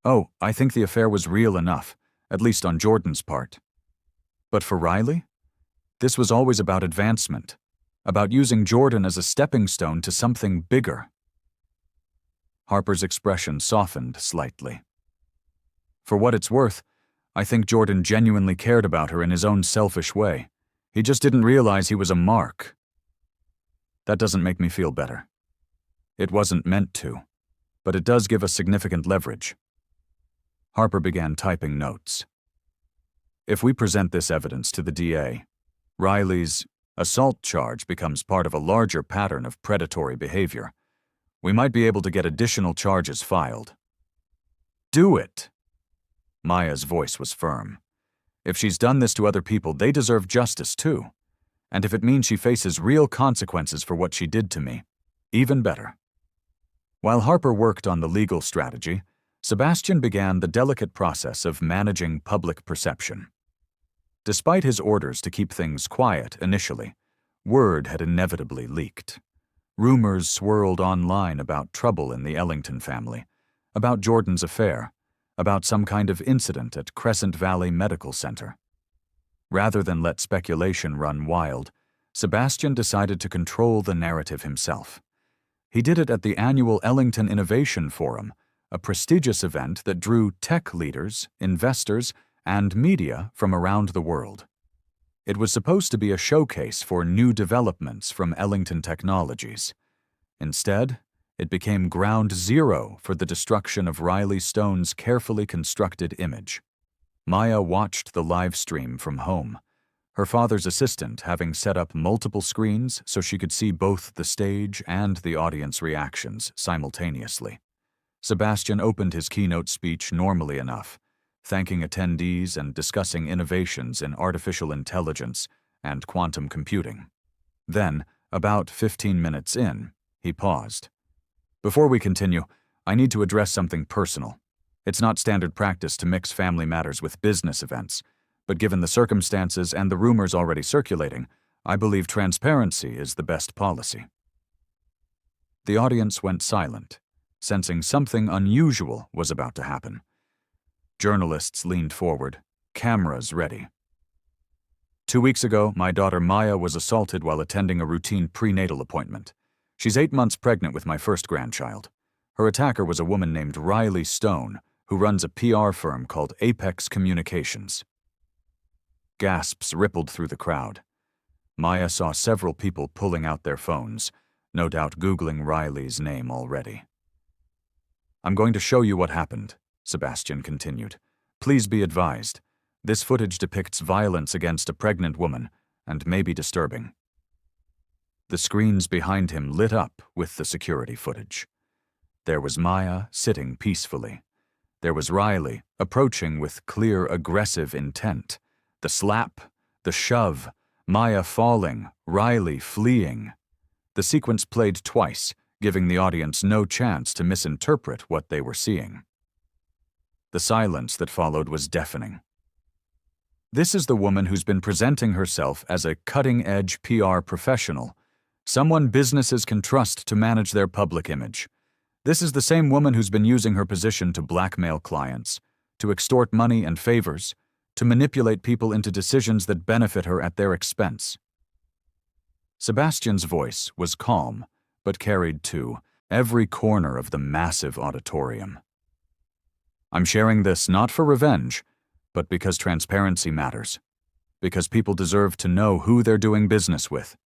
Oh, I think the affair was real enough, at least on Jordan's part. But for Riley? This was always about advancement, about using Jordan as a stepping stone to something bigger. Harper's expression softened slightly. For what it's worth, I think Jordan genuinely cared about her in his own selfish way. He just didn't realize he was a mark. That doesn't make me feel better. It wasn't meant to, but it does give us significant leverage. Harper began typing notes. If we present this evidence to the DA, Riley's assault charge becomes part of a larger pattern of predatory behavior. We might be able to get additional charges filed. Do it! Maya's voice was firm. If she's done this to other people, they deserve justice too. And if it means she faces real consequences for what she did to me, even better. While Harper worked on the legal strategy, Sebastian began the delicate process of managing public perception. Despite his orders to keep things quiet initially, word had inevitably leaked. Rumors swirled online about trouble in the Ellington family, about Jordan's affair, about some kind of incident at Crescent Valley Medical Center. Rather than let speculation run wild, Sebastian decided to control the narrative himself. He did it at the annual Ellington Innovation Forum, a prestigious event that drew tech leaders, investors, and media from around the world. It was supposed to be a showcase for new developments from Ellington Technologies. Instead, it became ground zero for the destruction of Riley Stone's carefully constructed image. Maya watched the live stream from home, her father's assistant having set up multiple screens so she could see both the stage and the audience reactions simultaneously. Sebastian opened his keynote speech normally enough, thanking attendees and discussing innovations in artificial intelligence and quantum computing. Then, about 15 minutes in, he paused. Before we continue, I need to address something personal. It's not standard practice to mix family matters with business events, but given the circumstances and the rumors already circulating, I believe transparency is the best policy. The audience went silent, sensing something unusual was about to happen. Journalists leaned forward, cameras ready. 2 weeks ago, my daughter Maya was assaulted while attending a routine prenatal appointment. She's 8 months pregnant with my first grandchild. Her attacker was a woman named Riley Stone, who runs a PR firm called Apex Communications. Gasps rippled through the crowd. Maya saw several people pulling out their phones, no doubt Googling Riley's name already. I'm going to show you what happened, Sebastian continued. Please be advised, this footage depicts violence against a pregnant woman and may be disturbing. The screens behind him lit up with the security footage. There was Maya sitting peacefully. There was Riley approaching with clear aggressive intent. The slap, the shove, Maya falling, Riley fleeing. The sequence played twice, giving the audience no chance to misinterpret what they were seeing. The silence that followed was deafening. This is the woman who's been presenting herself as a cutting-edge PR professional, someone businesses can trust to manage their public image. This is the same woman who's been using her position to blackmail clients, to extort money and favors, to manipulate people into decisions that benefit her at their expense. Sebastian's voice was calm, but carried to every corner of the massive auditorium. I'm sharing this not for revenge, but because transparency matters, because people deserve to know who they're doing business with,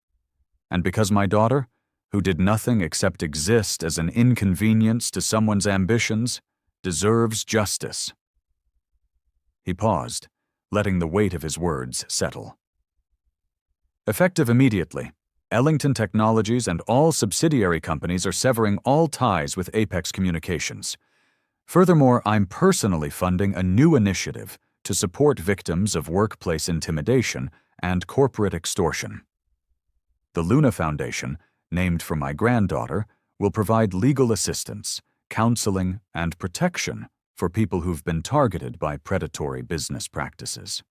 and because my daughter, who did nothing except exist as an inconvenience to someone's ambitions, deserves justice. He paused, letting the weight of his words settle. Effective immediately, Ellington Technologies and all subsidiary companies are severing all ties with Apex Communications. Furthermore, I'm personally funding a new initiative to support victims of workplace intimidation and corporate extortion. The Luna Foundation, named for my granddaughter, will provide legal assistance, counseling, and protection for people who've been targeted by predatory business practices.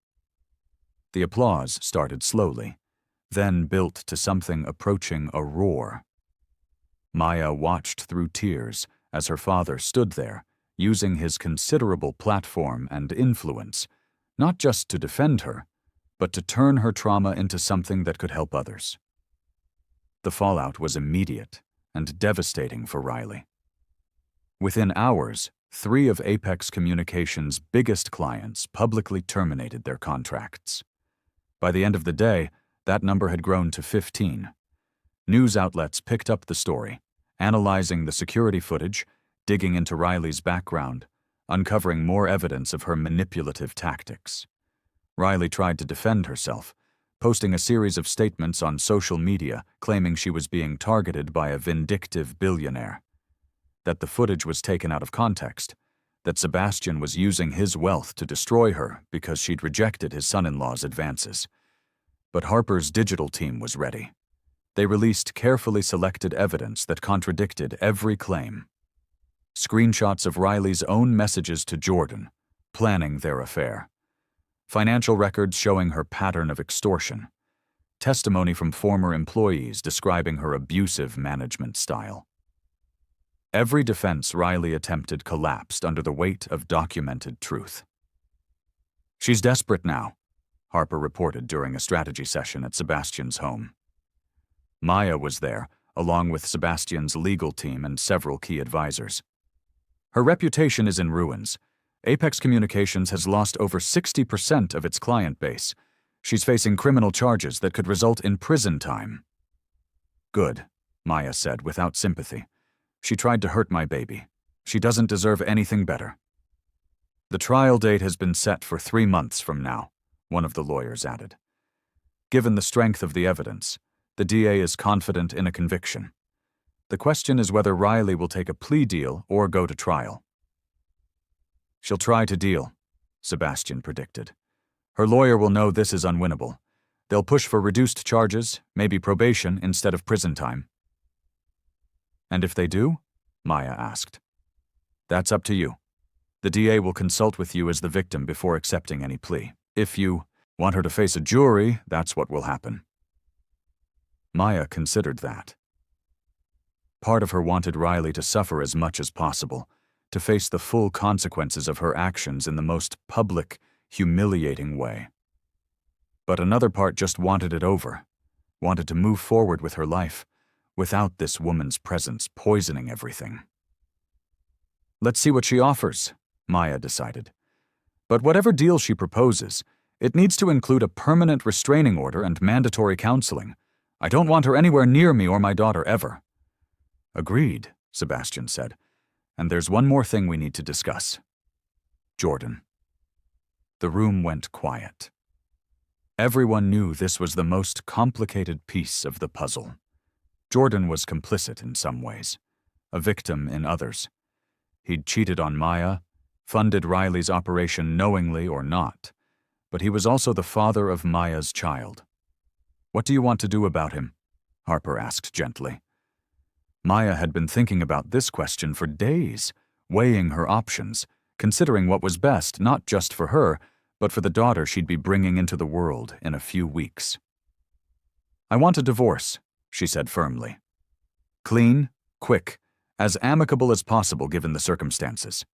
The applause started slowly, then built to something approaching a roar. Maya watched through tears as her father stood there, using his considerable platform and influence, not just to defend her, but to turn her trauma into something that could help others. The fallout was immediate and devastating for Riley. Within hours, 3 of Apex Communications' biggest clients publicly terminated their contracts. By the end of the day, That number had grown to 15. News outlets picked up the story, analyzing the security footage, digging into Riley's background, uncovering more evidence of her manipulative tactics. Riley tried to defend herself, posting a series of statements on social media claiming she was being targeted by a vindictive billionaire, that the footage was taken out of context, that Sebastian was using his wealth to destroy her because she'd rejected his son-in-law's advances. But Harper's digital team was ready. They released carefully selected evidence that contradicted every claim. Screenshots of Riley's own messages to Jordan, planning their affair. Financial records showing her pattern of extortion. Testimony from former employees describing her abusive management style. Every defense Riley attempted collapsed under the weight of documented truth. "She's desperate now," Harper reported during a strategy session at Sebastian's home. Maya was there, along with Sebastian's legal team and several key advisors. "Her reputation is in ruins. Apex Communications has lost over 60% of its client base. She's facing criminal charges that could result in prison time." "Good," Maya said without sympathy. "She tried to hurt my baby. She doesn't deserve anything better." "The trial date has been set for 3 months from now," one of the lawyers added. "Given the strength of the evidence, the DA is confident in a conviction. The question is whether Riley will take a plea deal or go to trial." "She'll try to deal," Sebastian predicted. "Her lawyer will know this is unwinnable. They'll push for reduced charges, maybe probation instead of prison time." "And if they do?" Maya asked. "That's up to you. The DA will consult with you as the victim before accepting any plea. If you want her to face a jury, that's what will happen." Maya considered that. Part of her wanted Riley to suffer as much as possible, to face the full consequences of her actions in the most public, humiliating way. But another part just wanted it over, wanted to move forward with her life, without this woman's presence poisoning everything. "Let's see what she offers," Maya decided. "But whatever deal she proposes, it needs to include a permanent restraining order and mandatory counseling. I don't want her anywhere near me or my daughter ever." "Agreed," Sebastian said. "And there's one more thing we need to discuss. Jordan." The room went quiet. Everyone knew this was the most complicated piece of the puzzle. Jordan was complicit in some ways, a victim in others. He'd cheated on Maya, funded Riley's operation knowingly or not, but he was also the father of Maya's child. "What do you want to do about him?" Harper asked gently. Maya had been thinking about this question for days, weighing her options, considering what was best not just for her, but for the daughter she'd be bringing into the world in a few weeks. "I want a divorce," she said firmly. "Clean, quick, as amicable as possible given the circumstances.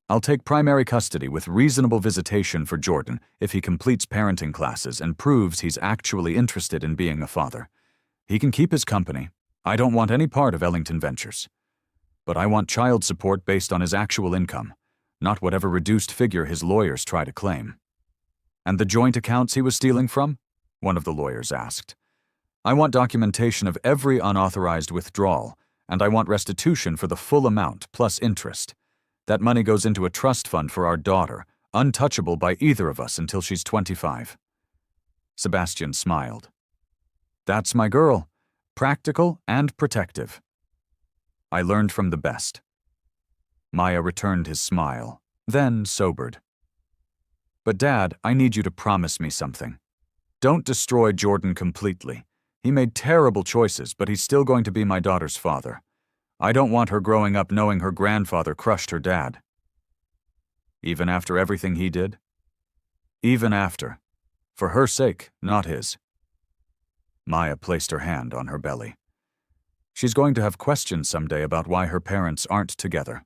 I'll take primary custody with reasonable visitation for Jordan if he completes parenting classes and proves he's actually interested in being a father. He can keep his company. I don't want any part of Ellington Ventures. But I want child support based on his actual income, not whatever reduced figure his lawyers try to claim." "And the joint accounts he was stealing from?" one of the lawyers asked. "I want documentation of every unauthorized withdrawal, and I want restitution for the full amount plus interest. That money goes into a trust fund for our daughter, untouchable by either of us until she's 25. Sebastian smiled. "That's my girl. Practical and protective. I learned from the best." Maya returned his smile, then sobered. "But Dad, I need you to promise me something. Don't destroy Jordan completely. He made terrible choices, but he's still going to be my daughter's father. I don't want her growing up knowing her grandfather crushed her dad." "Even after everything he did?" "Even after. For her sake, not his." Maya placed her hand on her belly. "She's going to have questions someday about why her parents aren't together.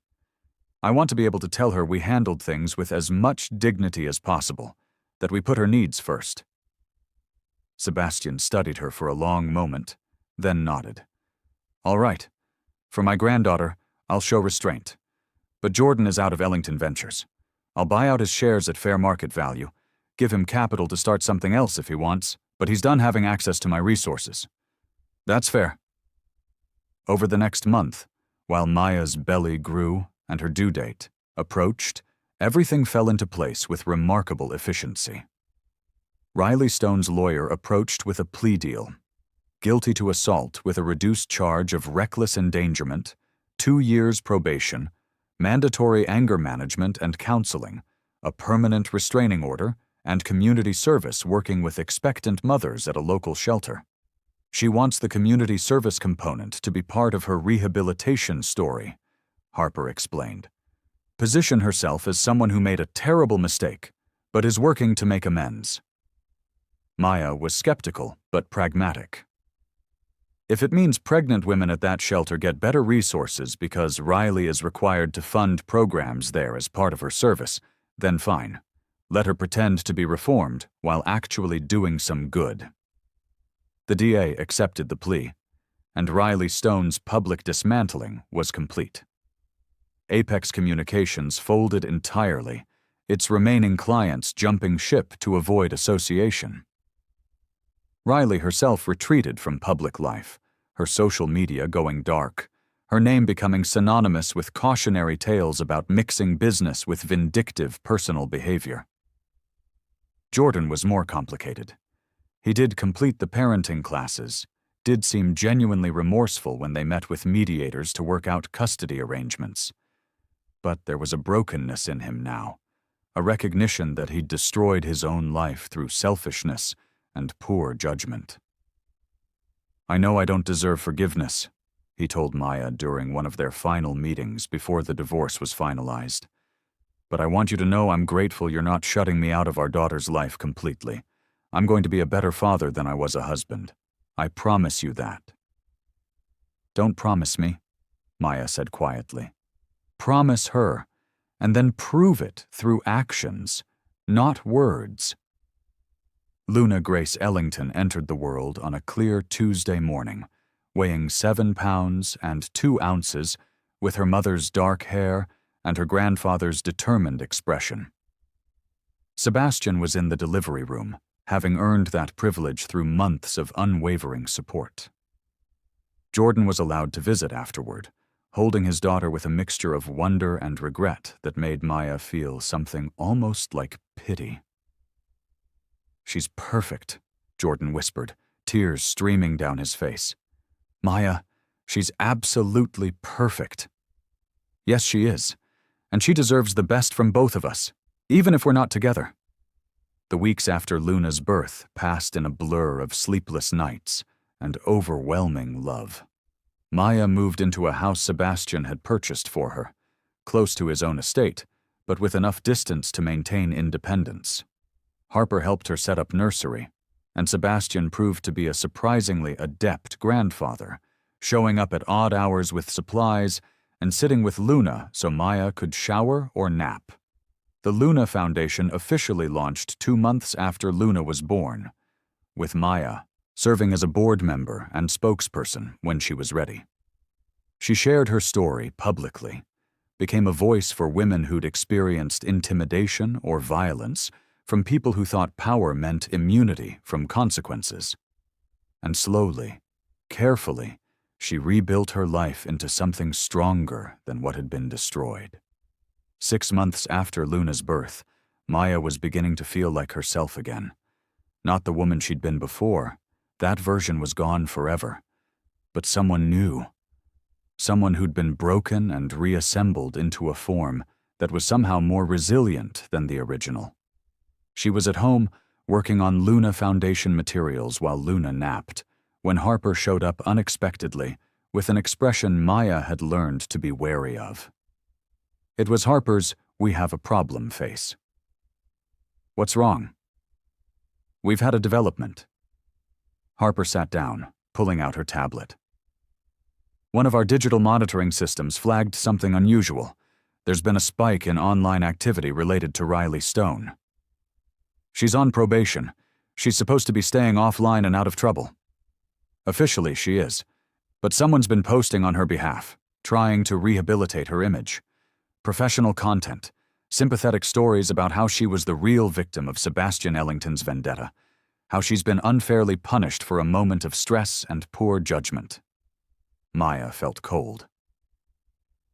I want to be able to tell her we handled things with as much dignity as possible, that we put her needs first." Sebastian studied her for a long moment, then nodded. "All right. For my granddaughter, I'll show restraint. But Jordan is out of Ellington Ventures. I'll buy out his shares at fair market value, give him capital to start something else if he wants, but he's done having access to my resources. That's fair. Over the next month, while Maya's belly grew and her due date approached, everything fell into place with remarkable efficiency. Riley Stone's lawyer approached with a plea deal. Guilty to assault with a reduced charge of reckless endangerment, 2 years probation, mandatory anger management and counseling, a permanent restraining order, and community service working with expectant mothers at a local shelter. She wants the community service component to be part of her rehabilitation story, Harper explained. Position herself as someone who made a terrible mistake, but is working to make amends. Maya was skeptical, but pragmatic. If it means pregnant women at that shelter get better resources because Riley is required to fund programs there as part of her service, then fine. Let her pretend to be reformed while actually doing some good. The DA accepted the plea, and Riley Stone's public dismantling was complete. Apex Communications folded entirely, its remaining clients jumping ship to avoid association. Riley herself retreated from public life, her social media going dark, her name becoming synonymous with cautionary tales about mixing business with vindictive personal behavior. Jordan was more complicated. He did complete the parenting classes, did seem genuinely remorseful when they met with mediators to work out custody arrangements. But there was a brokenness in him now, a recognition that he'd destroyed his own life through selfishness and poor judgment. I know I don't deserve forgiveness, he told Maya during one of their final meetings before the divorce was finalized. But I want you to know I'm grateful you're not shutting me out of our daughter's life completely. I'm going to be a better father than I was a husband. I promise you that. Don't promise me, Maya said quietly. Promise her, and then prove it through actions, not words. Luna Grace Ellington entered the world on a clear Tuesday morning, weighing 7 pounds and 2 ounces, with her mother's dark hair and her grandfather's determined expression. Sebastian was in the delivery room, having earned that privilege through months of unwavering support. Jordan was allowed to visit afterward, holding his daughter with a mixture of wonder and regret that made Maya feel something almost like pity. She's perfect, Jordan whispered, tears streaming down his face. Maya, she's absolutely perfect. Yes, she is, and she deserves the best from both of us, even if we're not together. The weeks after Luna's birth passed in a blur of sleepless nights and overwhelming love. Maya moved into a house Sebastian had purchased for her, close to his own estate, but with enough distance to maintain independence. Harper helped her set up nursery, and Sebastian proved to be a surprisingly adept grandfather, showing up at odd hours with supplies and sitting with Luna so Maya could shower or nap. The Luna Foundation officially launched 2 months after Luna was born, with Maya serving as a board member and spokesperson when she was ready. She shared her story publicly, became a voice for women who'd experienced intimidation or violence from people who thought power meant immunity from consequences. And slowly, carefully, she rebuilt her life into something stronger than what had been destroyed. 6 months after Luna's birth, Maya was beginning to feel like herself again. Not the woman she'd been before. That version was gone forever. But someone new. Someone who'd been broken and reassembled into a form that was somehow more resilient than the original. She was at home, working on Luna Foundation materials while Luna napped, when Harper showed up unexpectedly with an expression Maya had learned to be wary of. It was Harper's "we have a problem" face. What's wrong? We've had a development. Harper sat down, pulling out her tablet. One of our digital monitoring systems flagged something unusual. There's been a spike in online activity related to Riley Stone. She's on probation. She's supposed to be staying offline and out of trouble. Officially, she is. But someone's been posting on her behalf, trying to rehabilitate her image. Professional content, sympathetic stories about how she was the real victim of Sebastian Ellington's vendetta. how she's been unfairly punished for a moment of stress and poor judgment. Maya felt cold.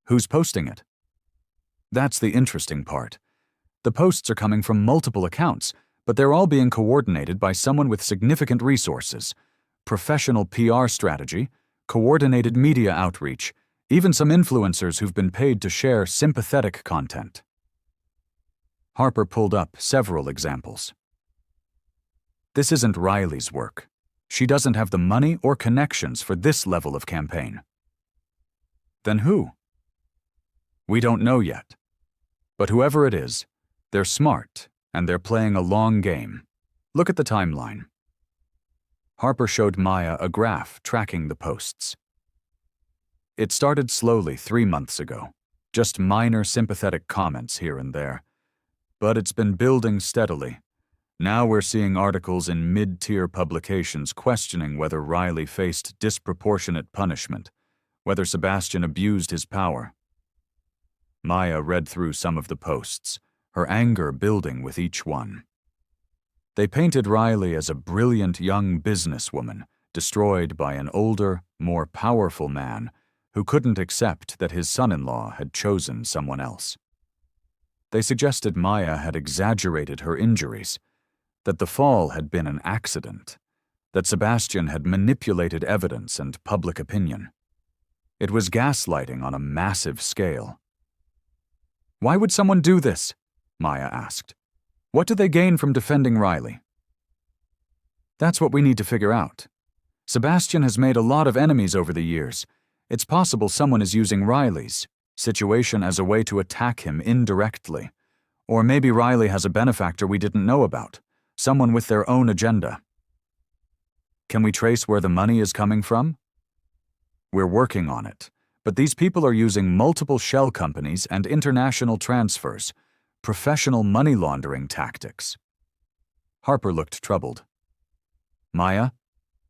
Who's posting it? That's the interesting part. The posts are coming from multiple accounts, but they're all being coordinated by someone with significant resources, professional PR strategy, coordinated media outreach, even some influencers who've been paid to share sympathetic content. Harper pulled up several examples. This isn't Riley's work. She doesn't have the money or connections for this level of campaign. Then who? We don't know yet. But whoever it is, they're smart and they're playing a long game. Look at the timeline. Harper showed Maya a graph tracking the posts. It started slowly 3 months ago, just minor sympathetic comments here and there. But it's been building steadily. Now we're seeing articles in mid-tier publications questioning whether Riley faced disproportionate punishment, whether Sebastian abused his power. Maya read through some of the posts, her anger building with each one. They painted Riley as a brilliant young businesswoman, destroyed by an older, more powerful man who couldn't accept that his son-in-law had chosen someone else. They suggested Maya had exaggerated her injuries, that the fall had been an accident, that Sebastian had manipulated evidence and public opinion. It was gaslighting on a massive scale. Why would someone do this? Maya asked. What do they gain from defending Riley? That's what we need to figure out. Sebastian has made a lot of enemies over the years. It's possible someone is using Riley's situation as a way to attack him indirectly. Or maybe Riley has a benefactor we didn't know about, someone with their own agenda. Can we trace where the money is coming from? We're working on it, but these people are using multiple shell companies and international transfers, professional money laundering tactics. Harper looked troubled. Maya,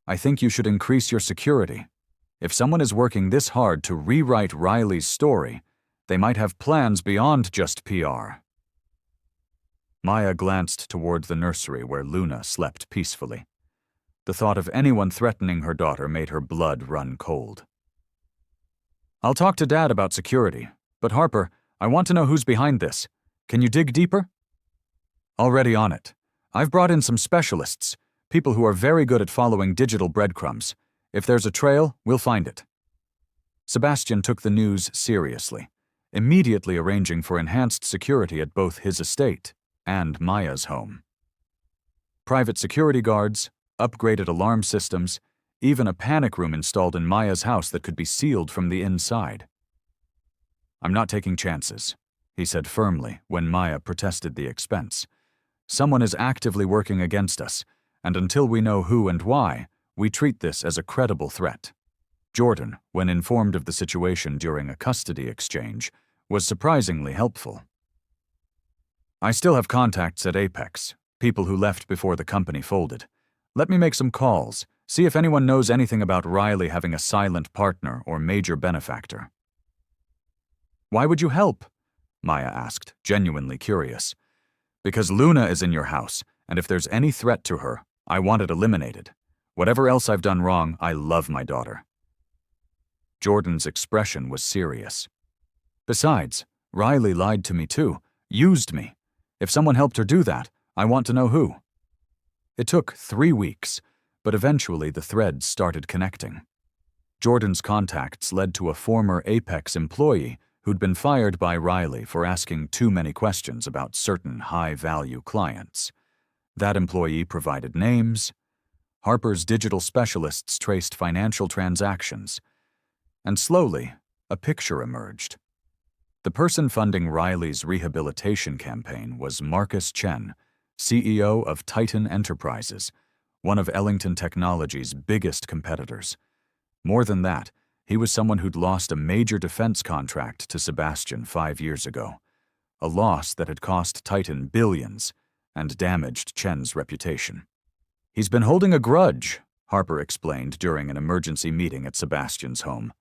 I think you should increase your security. If someone is working this hard to rewrite Riley's story, they might have plans beyond just PR. Maya glanced toward the nursery where Luna slept peacefully. The thought of anyone threatening her daughter made her blood run cold. I'll talk to Dad about security, but Harper, I want to know who's behind this. Can you dig deeper? Already on it. I've brought in some specialists, people who are very good at following digital breadcrumbs. If there's a trail, we'll find it. Sebastian took the news seriously, immediately arranging for enhanced security at both his estate and Maya's home. Private security guards, upgraded alarm systems, even a panic room installed in Maya's house that could be sealed from the inside. I'm not taking chances, he said firmly when Maya protested the expense. Someone is actively working against us, and until we know who and why, we treat this as a credible threat. Jordan, when informed of the situation during a custody exchange, was surprisingly helpful. I still have contacts at Apex, people who left before the company folded. Let me make some calls, see if anyone knows anything about Riley having a silent partner or major benefactor. Why would you help? Maya asked, genuinely curious. Because Luna is in your house, and if there's any threat to her, I want it eliminated. Whatever else I've done wrong, I love my daughter. Jordan's expression was serious. Besides, Riley lied to me too, used me. If someone helped her do that, I want to know who. It took 3 weeks, but eventually the threads started connecting. Jordan's contacts led to a former Apex employee who'd been fired by Riley for asking too many questions about certain high-value clients. That employee provided names. Harper's digital specialists traced financial transactions. And slowly, a picture emerged. The person funding Riley's rehabilitation campaign was Marcus Chen, CEO of Titan Enterprises, one of Ellington Technology's biggest competitors. More than that, he was someone who'd lost a major defense contract to Sebastian 5 years ago, a loss that had cost Titan billions and damaged Chen's reputation. He's been holding a grudge, Harper explained during an emergency meeting at Sebastian's home.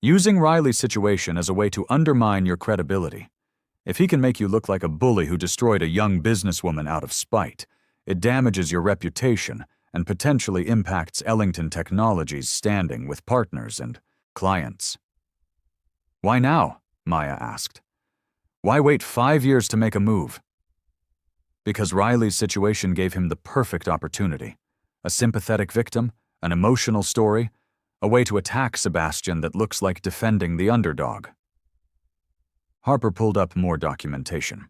Using Riley's situation as a way to undermine your credibility. If he can make you look like a bully who destroyed a young businesswoman out of spite, It damages your reputation and potentially impacts Ellington Technologies' standing with partners and clients. Why now? Maya asked. Why wait 5 years to make a move? Because Riley's situation gave him the perfect opportunity. A sympathetic victim, an emotional story, a way to attack Sebastian that looks like defending the underdog. Harper pulled up more documentation.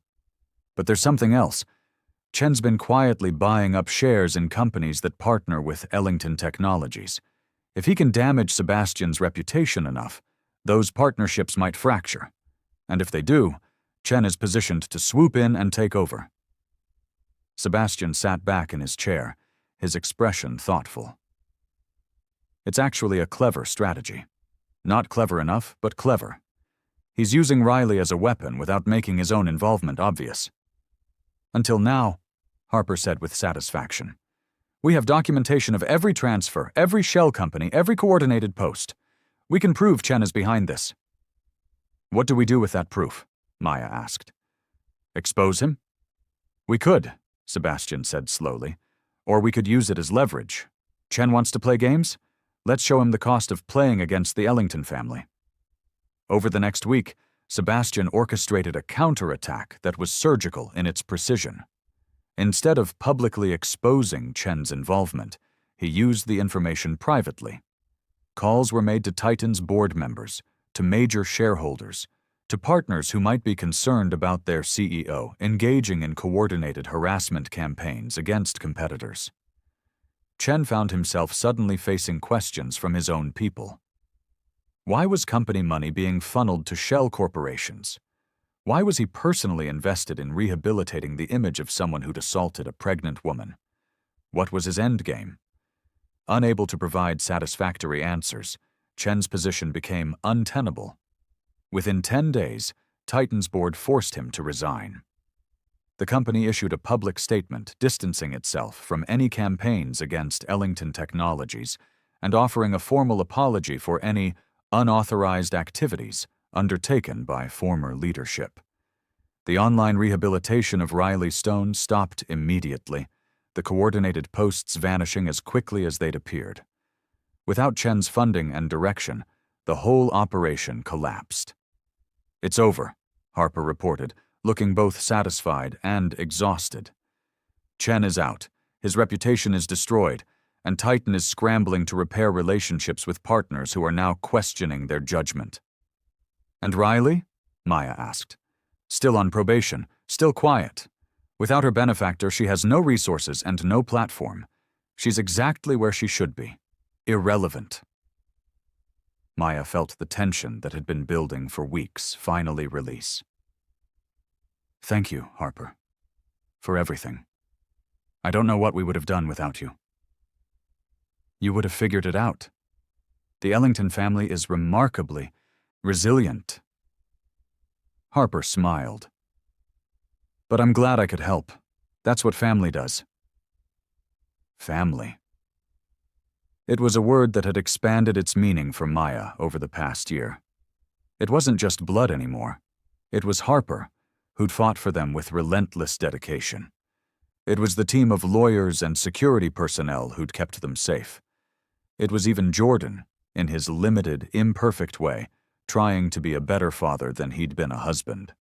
But there's something else. Chen's been quietly buying up shares in companies that partner with Ellington Technologies. If he can damage Sebastian's reputation enough, those partnerships might fracture. And if they do, Chen is positioned to swoop in and take over. Sebastian sat back in his chair, his expression thoughtful. It's actually a clever strategy. Not clever enough, but clever. He's using Riley as a weapon without making his own involvement obvious. Until now, Harper said with satisfaction, we have documentation of every transfer, every shell company, every coordinated post. We can prove Chen is behind this. What do we do with that proof? Maya asked. Expose him? We could, Sebastian said slowly. Or we could use it as leverage. Chen wants to play games? Let's show him the cost of playing against the Ellington family. Over the next week, Sebastian orchestrated a counterattack that was surgical in its precision. Instead of publicly exposing Chen's involvement, he used the information privately. Calls were made to Titan's board members, to major shareholders, to partners who might be concerned about their CEO engaging in coordinated harassment campaigns against competitors. Chen found himself suddenly facing questions from his own people. Why was company money being funneled to shell corporations? Why was he personally invested in rehabilitating the image of someone who'd assaulted a pregnant woman? What was his endgame? Unable to provide satisfactory answers, Chen's position became untenable. Within 10 days, Titan's board forced him to resign. The company issued a public statement distancing itself from any campaigns against Ellington Technologies and offering a formal apology for any unauthorized activities undertaken by former leadership. The online rehabilitation of Riley Stone stopped immediately, the coordinated posts vanishing as quickly as they'd appeared. Without Chen's funding and direction, the whole operation collapsed. It's over, Harper reported, looking both satisfied and exhausted. Chen is out, his reputation is destroyed, and Titan is scrambling to repair relationships with partners who are now questioning their judgment. And Riley? Maya asked. Still on probation, still quiet. Without her benefactor, she has no resources and no platform. She's exactly where she should be. Irrelevant. Maya felt the tension that had been building for weeks finally release. Thank you, Harper, for everything. I don't know what we would have done without you. You would have figured it out. The Ellington family is remarkably resilient. Harper smiled. But I'm glad I could help. That's what family does. Family. It was a word that had expanded its meaning for Maya over the past year. It wasn't just blood anymore. It was Harper, who'd fought for them with relentless dedication. It was the team of lawyers and security personnel who'd kept them safe. It was even Jordan, in his limited, imperfect way, trying to be a better father than he'd been a husband.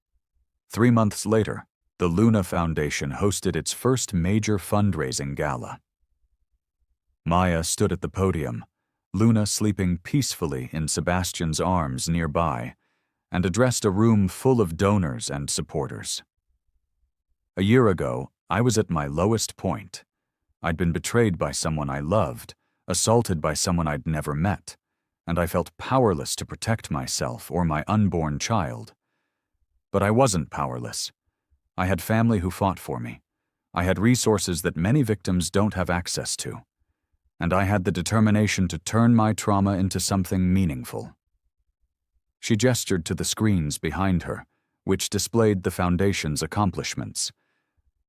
3 months later, the Luna Foundation hosted its first major fundraising gala. Maya stood at the podium, Luna sleeping peacefully in Sebastian's arms nearby, and addressed a room full of donors and supporters. A year ago, I was at my lowest point. I'd been betrayed by someone I loved, assaulted by someone I'd never met, and I felt powerless to protect myself or my unborn child. But I wasn't powerless. I had family who fought for me. I had resources that many victims don't have access to. And I had the determination to turn my trauma into something meaningful. She gestured to the screens behind her, which displayed the Foundation's accomplishments.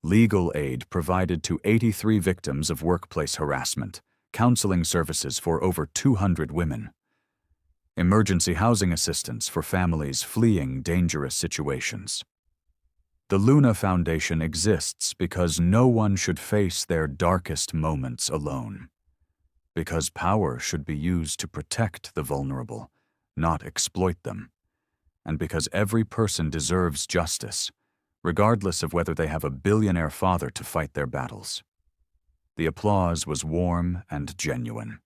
Legal aid provided to 83 victims of workplace harassment, counseling services for over 200 women, emergency housing assistance for families fleeing dangerous situations. The Luna Foundation exists because no one should face their darkest moments alone. Because power should be used to protect the vulnerable, not exploit them. And because every person deserves justice, regardless of whether they have a billionaire father to fight their battles. The applause was warm and genuine.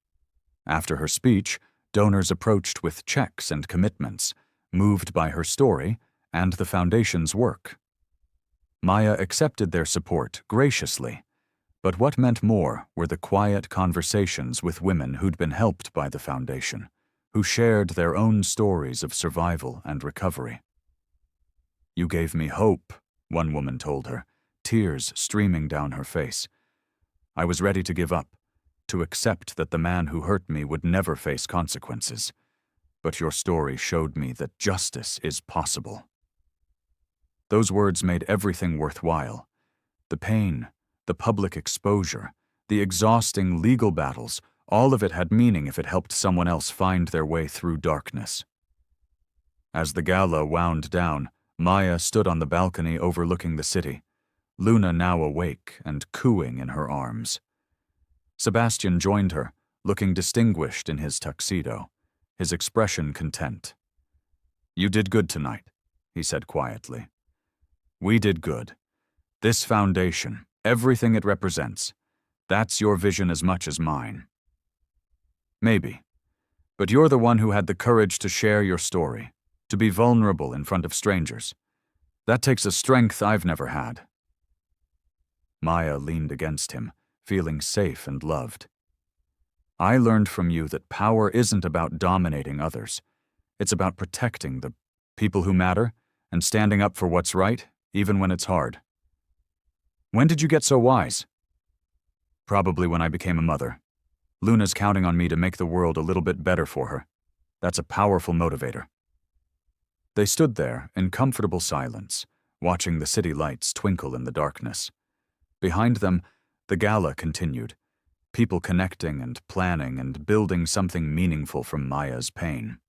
After her speech, donors approached with checks and commitments, moved by her story and the foundation's work. Maya accepted their support graciously, but what meant more were the quiet conversations with women who'd been helped by the foundation, who shared their own stories of survival and recovery. "You gave me hope," one woman told her, tears streaming down her face. "I was ready to give up, to accept that the man who hurt me would never face consequences. But your story showed me that justice is possible." Those words made everything worthwhile. The pain, the public exposure, the exhausting legal battles, all of it had meaning if it helped someone else find their way through darkness. As the gala wound down, Maya stood on the balcony overlooking the city, Luna now awake and cooing in her arms. Sebastian joined her, looking distinguished in his tuxedo, his expression content. "You did good tonight," he said quietly. "We did good. This foundation, everything it represents, that's your vision as much as mine." "Maybe. But you're the one who had the courage to share your story, to be vulnerable in front of strangers. That takes a strength I've never had." Maya leaned against him, feeling safe and loved. "I learned from you that power isn't about dominating others. It's about protecting the people who matter and standing up for what's right, even when it's hard." "When did you get so wise?" "Probably when I became a mother. Luna's counting on me to make the world a little bit better for her. That's a powerful motivator." They stood there in comfortable silence, watching the city lights twinkle in the darkness. Behind them, the gala continued, people connecting and planning and building something meaningful from Maya's pain.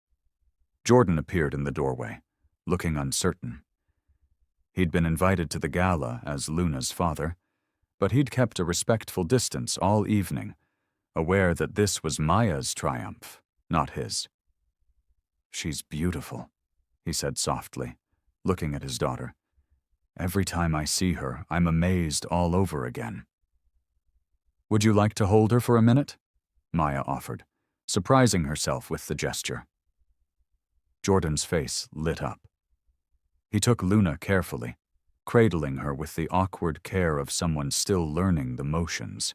Jordan appeared in the doorway, looking uncertain. He'd been invited to the gala as Luna's father, but he'd kept a respectful distance all evening, aware that this was Maya's triumph, not his. "She's beautiful," he said softly, looking at his daughter. "Every time I see her, I'm amazed all over again." "Would you like to hold her for a minute?" Maya offered, surprising herself with the gesture. Jordan's face lit up. He took Luna carefully, cradling her with the awkward care of someone still learning the motions.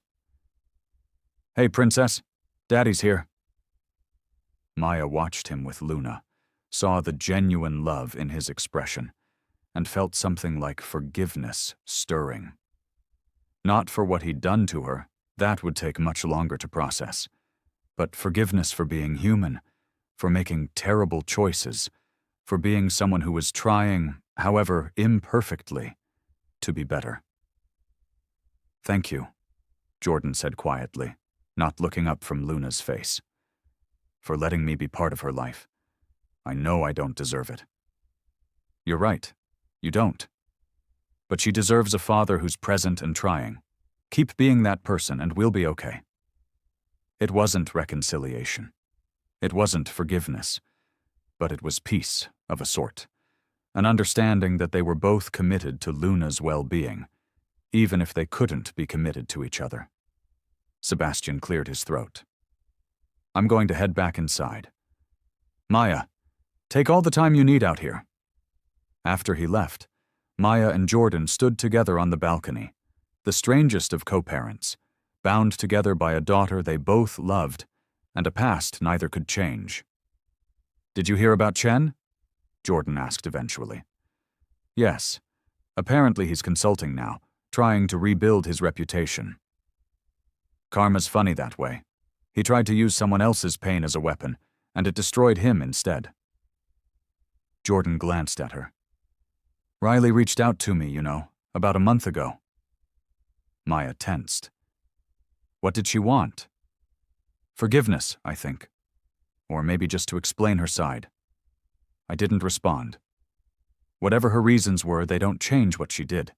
"Hey, Princess, Daddy's here." Maya watched him with Luna, saw the genuine love in his expression, and felt something like forgiveness stirring. Not for what he'd done to her, that would take much longer to process, but forgiveness for being human, for making terrible choices, for being someone who was trying, however imperfectly, to be better. "Thank you," Jordan said quietly, not looking up from Luna's face, "for letting me be part of her life. I know I don't deserve it." "You're right, you don't. But she deserves a father who's present and trying. Keep being that person and we'll be okay." It wasn't reconciliation. It wasn't forgiveness. But it was peace of a sort. An understanding that they were both committed to Luna's well-being, even if they couldn't be committed to each other. Sebastian cleared his throat. "I'm going to head back inside. Maya, take all the time you need out here." After he left, Maya and Jordan stood together on the balcony, the strangest of co-parents, bound together by a daughter they both loved and a past neither could change. "Did you hear about Chen?" Jordan asked eventually. "Yes. Apparently he's consulting now, trying to rebuild his reputation. Karma's funny that way. He tried to use someone else's pain as a weapon, and it destroyed him instead." Jordan glanced at her. "Riley reached out to me, about a month ago." Maya tensed. "What did she want?" "Forgiveness, I think. Or maybe just to explain her side. I didn't respond." Whatever her reasons were, they don't change what she did.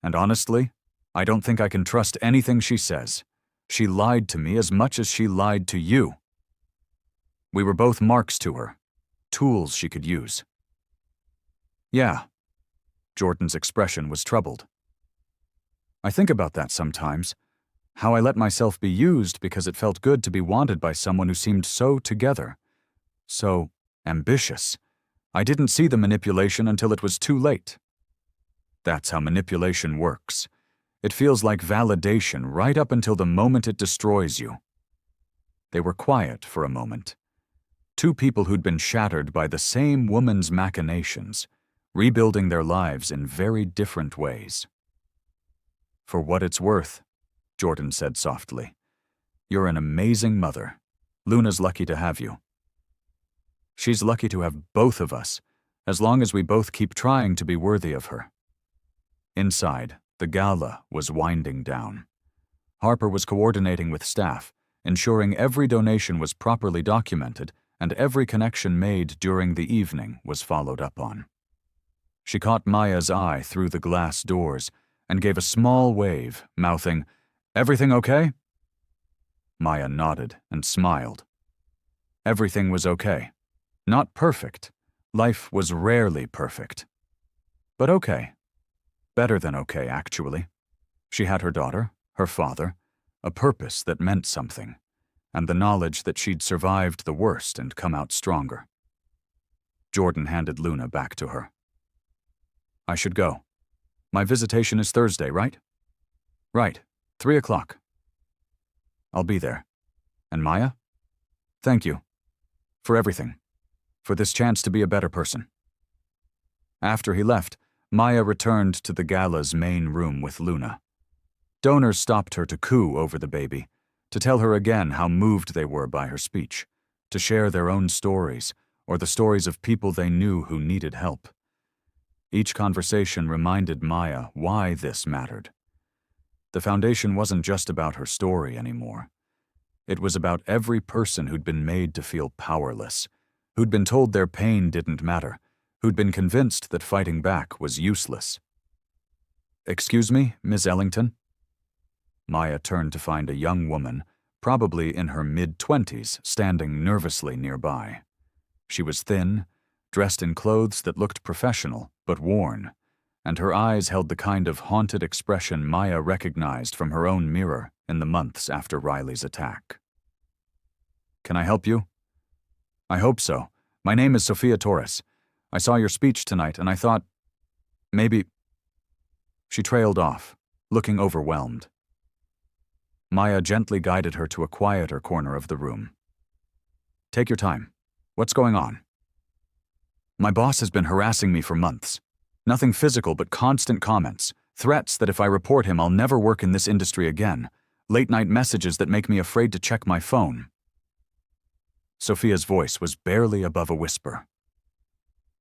And honestly, I don't think I can trust anything she says. She lied to me as much as she lied to you. We were both marks to her, tools she could use. Yeah. Jordan's expression was troubled. I think about that sometimes, how I let myself be used because it felt good to be wanted by someone who seemed so together, so ambitious. I didn't see the manipulation until it was too late. That's how manipulation works. It feels like validation right up until the moment it destroys you. They were quiet for a moment. Two people who'd been shattered by the same woman's machinations, rebuilding their lives in very different ways. For what it's worth, Jordan said softly, you're an amazing mother. Luna's lucky to have you. She's lucky to have both of us, as long as we both keep trying to be worthy of her. Inside, the gala was winding down. Harper was coordinating with staff, ensuring every donation was properly documented and every connection made during the evening was followed up on. She caught Maya's eye through the glass doors and gave a small wave, mouthing, "Everything okay?" Maya nodded and smiled. Everything was okay. Not perfect. Life was rarely perfect. But okay. Better than okay, actually. She had her daughter, her father, a purpose that meant something, and the knowledge that she'd survived the worst and come out stronger. Jordan handed Luna back to her. I should go. My visitation is Thursday, right? Right, 3 o'clock. I'll be there. And Maya? Thank you. For everything. For this chance to be a better person. After he left, Maya returned to the gala's main room with Luna. Donors stopped her to coo over the baby, to tell her again how moved they were by her speech, to share their own stories, or the stories of people they knew who needed help. Each conversation reminded Maya why this mattered. The foundation wasn't just about her story anymore. It was about every person who'd been made to feel powerless, who'd been told their pain didn't matter, who'd been convinced that fighting back was useless. Excuse me, Miss Ellington? Maya turned to find a young woman, probably in her mid-20s, standing nervously nearby. She was thin, dressed in clothes that looked professional but worn, and her eyes held the kind of haunted expression Maya recognized from her own mirror in the months after Riley's attack. Can I help you? I hope so. My name is Sophia Torres. I saw your speech tonight and I thought, maybe... She trailed off, looking overwhelmed. Maya gently guided her to a quieter corner of the room. Take your time. What's going on? My boss has been harassing me for months. Nothing physical but constant comments, threats that if I report him I'll never work in this industry again, late-night messages that make me afraid to check my phone. Sophia's voice was barely above a whisper.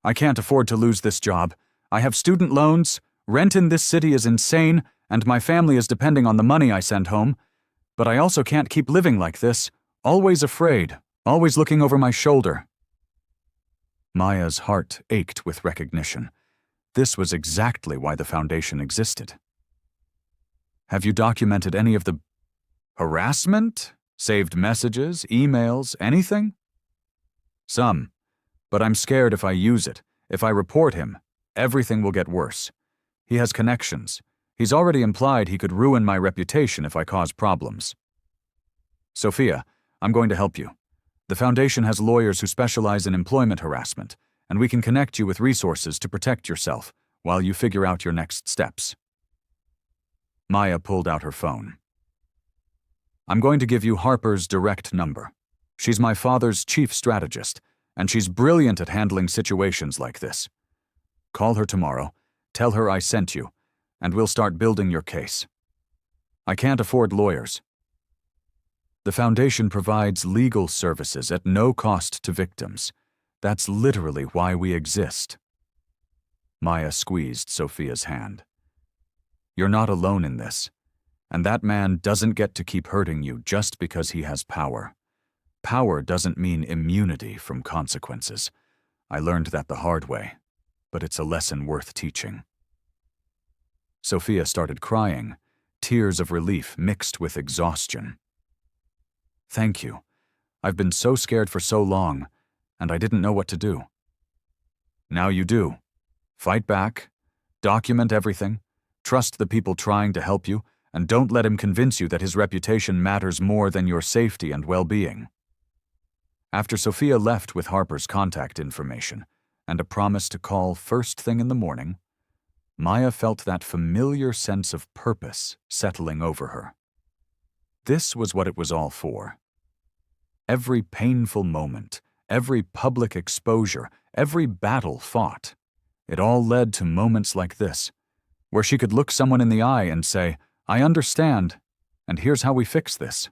I can't afford to lose this job. I have student loans, rent in this city is insane, and my family is depending on the money I send home. But I also can't keep living like this, always afraid, always looking over my shoulder. Maya's heart ached with recognition. This was exactly why the foundation existed. Have you documented any of the harassment? Saved messages, emails, anything? Some, but I'm scared if I use it, if I report him, everything will get worse. He has connections. He's already implied he could ruin my reputation if I cause problems. Sophia, I'm going to help you. The foundation has lawyers who specialize in employment harassment, and we can connect you with resources to protect yourself while you figure out your next steps. Maya pulled out her phone. I'm going to give you Harper's direct number. She's my father's chief strategist, and she's brilliant at handling situations like this. Call her tomorrow, tell her I sent you, and we'll start building your case. I can't afford lawyers. The foundation provides legal services at no cost to victims. That's literally why we exist. Maya squeezed Sophia's hand. You're not alone in this. And that man doesn't get to keep hurting you just because he has power. Power doesn't mean immunity from consequences. I learned that the hard way. but it's a lesson worth teaching. Sophia started crying, tears of relief mixed with exhaustion. Thank you. I've been so scared for so long, and I didn't know what to do. Now you do. Fight back, document everything, trust the people trying to help you, and don't let him convince you that his reputation matters more than your safety and well-being. After Sophia left with Harper's contact information and a promise to call first thing in the morning, Maya felt that familiar sense of purpose settling over her. This was what it was all for. Every painful moment, every public exposure, every battle fought, it all led to moments like this, where she could look someone in the eye and say, "I understand, and here's how we fix this."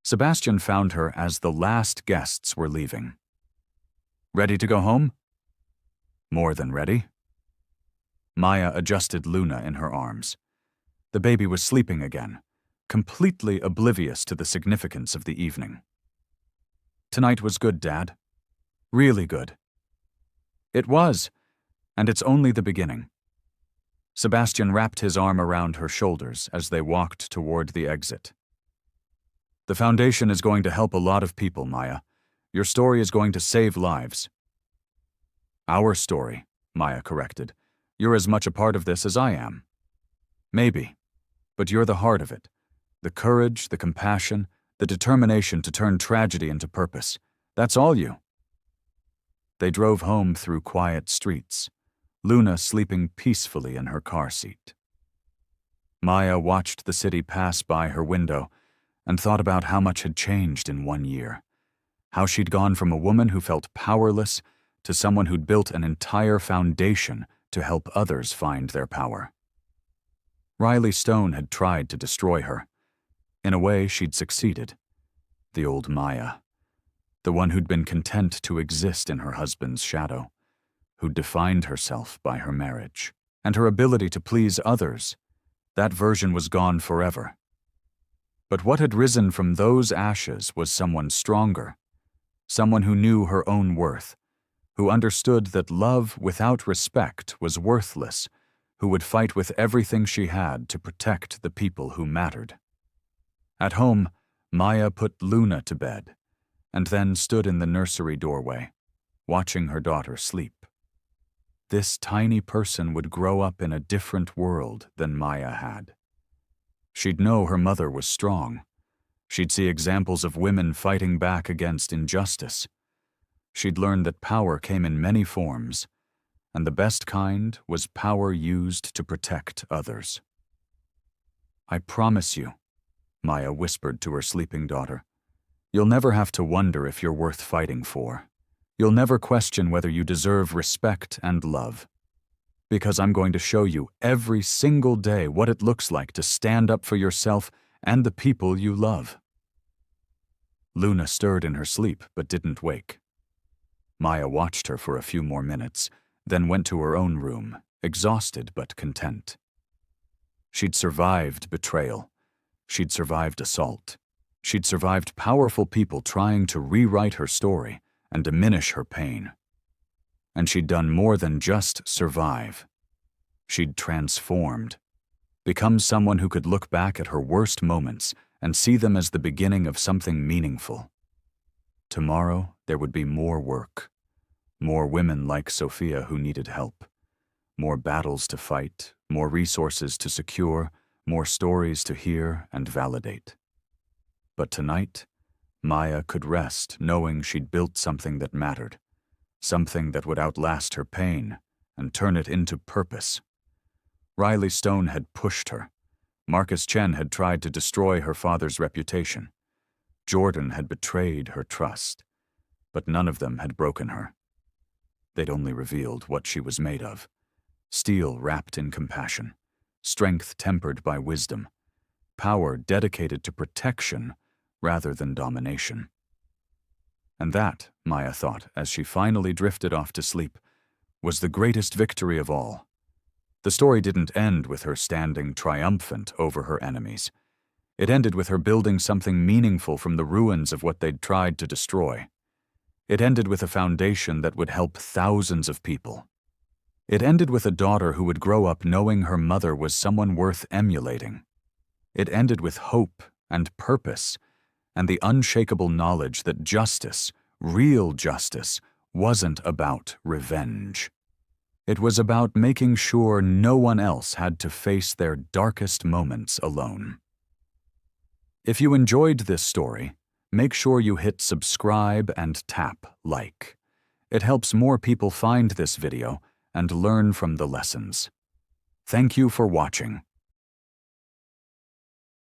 Sebastian found her as the last guests were leaving. Ready to go home? More than ready. Maya adjusted Luna in her arms. The baby was sleeping again, completely oblivious to the significance of the evening. Tonight was good, Dad. Really good. It was, and it's only the beginning. Sebastian wrapped his arm around her shoulders as they walked toward the exit. The foundation is going to help a lot of people, Maya. Your story is going to save lives. Our story, Maya corrected. You're as much a part of this as I am. Maybe, but you're the heart of it. The courage, the compassion, the determination to turn tragedy into purpose. That's all you. They drove home through quiet streets, Luna sleeping peacefully in her car seat. Maya watched the city pass by her window and thought about how much had changed in 1 year, how she'd gone from a woman who felt powerless to someone who'd built an entire foundation to help others find their power. Riley Stone had tried to destroy her. In a way, she'd succeeded. The old Maya, the one who'd been content to exist in her husband's shadow, who'd defined herself by her marriage, and her ability to please others, that version was gone forever. But what had risen from those ashes was someone stronger, someone who knew her own worth, who understood that love without respect was worthless, who would fight with everything she had to protect the people who mattered. At home, Maya put Luna to bed, and then stood in the nursery doorway, watching her daughter sleep. This tiny person would grow up in a different world than Maya had. She'd know her mother was strong. She'd see examples of women fighting back against injustice. She'd learn that power came in many forms, and the best kind was power used to protect others. I promise you, Maya whispered to her sleeping daughter, you'll never have to wonder if you're worth fighting for. You'll never question whether you deserve respect and love. Because I'm going to show you every single day what it looks like to stand up for yourself and the people you love. Luna stirred in her sleep but didn't wake. Maya watched her for a few more minutes, then went to her own room, exhausted but content. She'd survived betrayal. She'd survived assault. She'd survived powerful people trying to rewrite her story and diminish her pain. And she'd done more than just survive. She'd transformed, become someone who could look back at her worst moments and see them as the beginning of something meaningful. Tomorrow, there would be more work, more women like Sophia who needed help, more battles to fight, more resources to secure, more stories to hear and validate. But tonight, Maya could rest knowing she'd built something that mattered, something that would outlast her pain and turn it into purpose. Riley Stone had pushed her. Marcus Chen had tried to destroy her father's reputation. Jordan had betrayed her trust, but none of them had broken her. They'd only revealed what she was made of. Steel wrapped in compassion, strength tempered by wisdom, power dedicated to protection rather than domination. And that, Maya thought, as she finally drifted off to sleep, was the greatest victory of all. The story didn't end with her standing triumphant over her enemies. It ended with her building something meaningful from the ruins of what they'd tried to destroy. It ended with a foundation that would help thousands of people. It ended with a daughter who would grow up knowing her mother was someone worth emulating. It ended with hope and purpose and the unshakable knowledge that justice, real justice, wasn't about revenge. It was about making sure no one else had to face their darkest moments alone. If you enjoyed this story, make sure you hit subscribe and tap like. It helps more people find this video and learn from the lessons. Thank you for watching.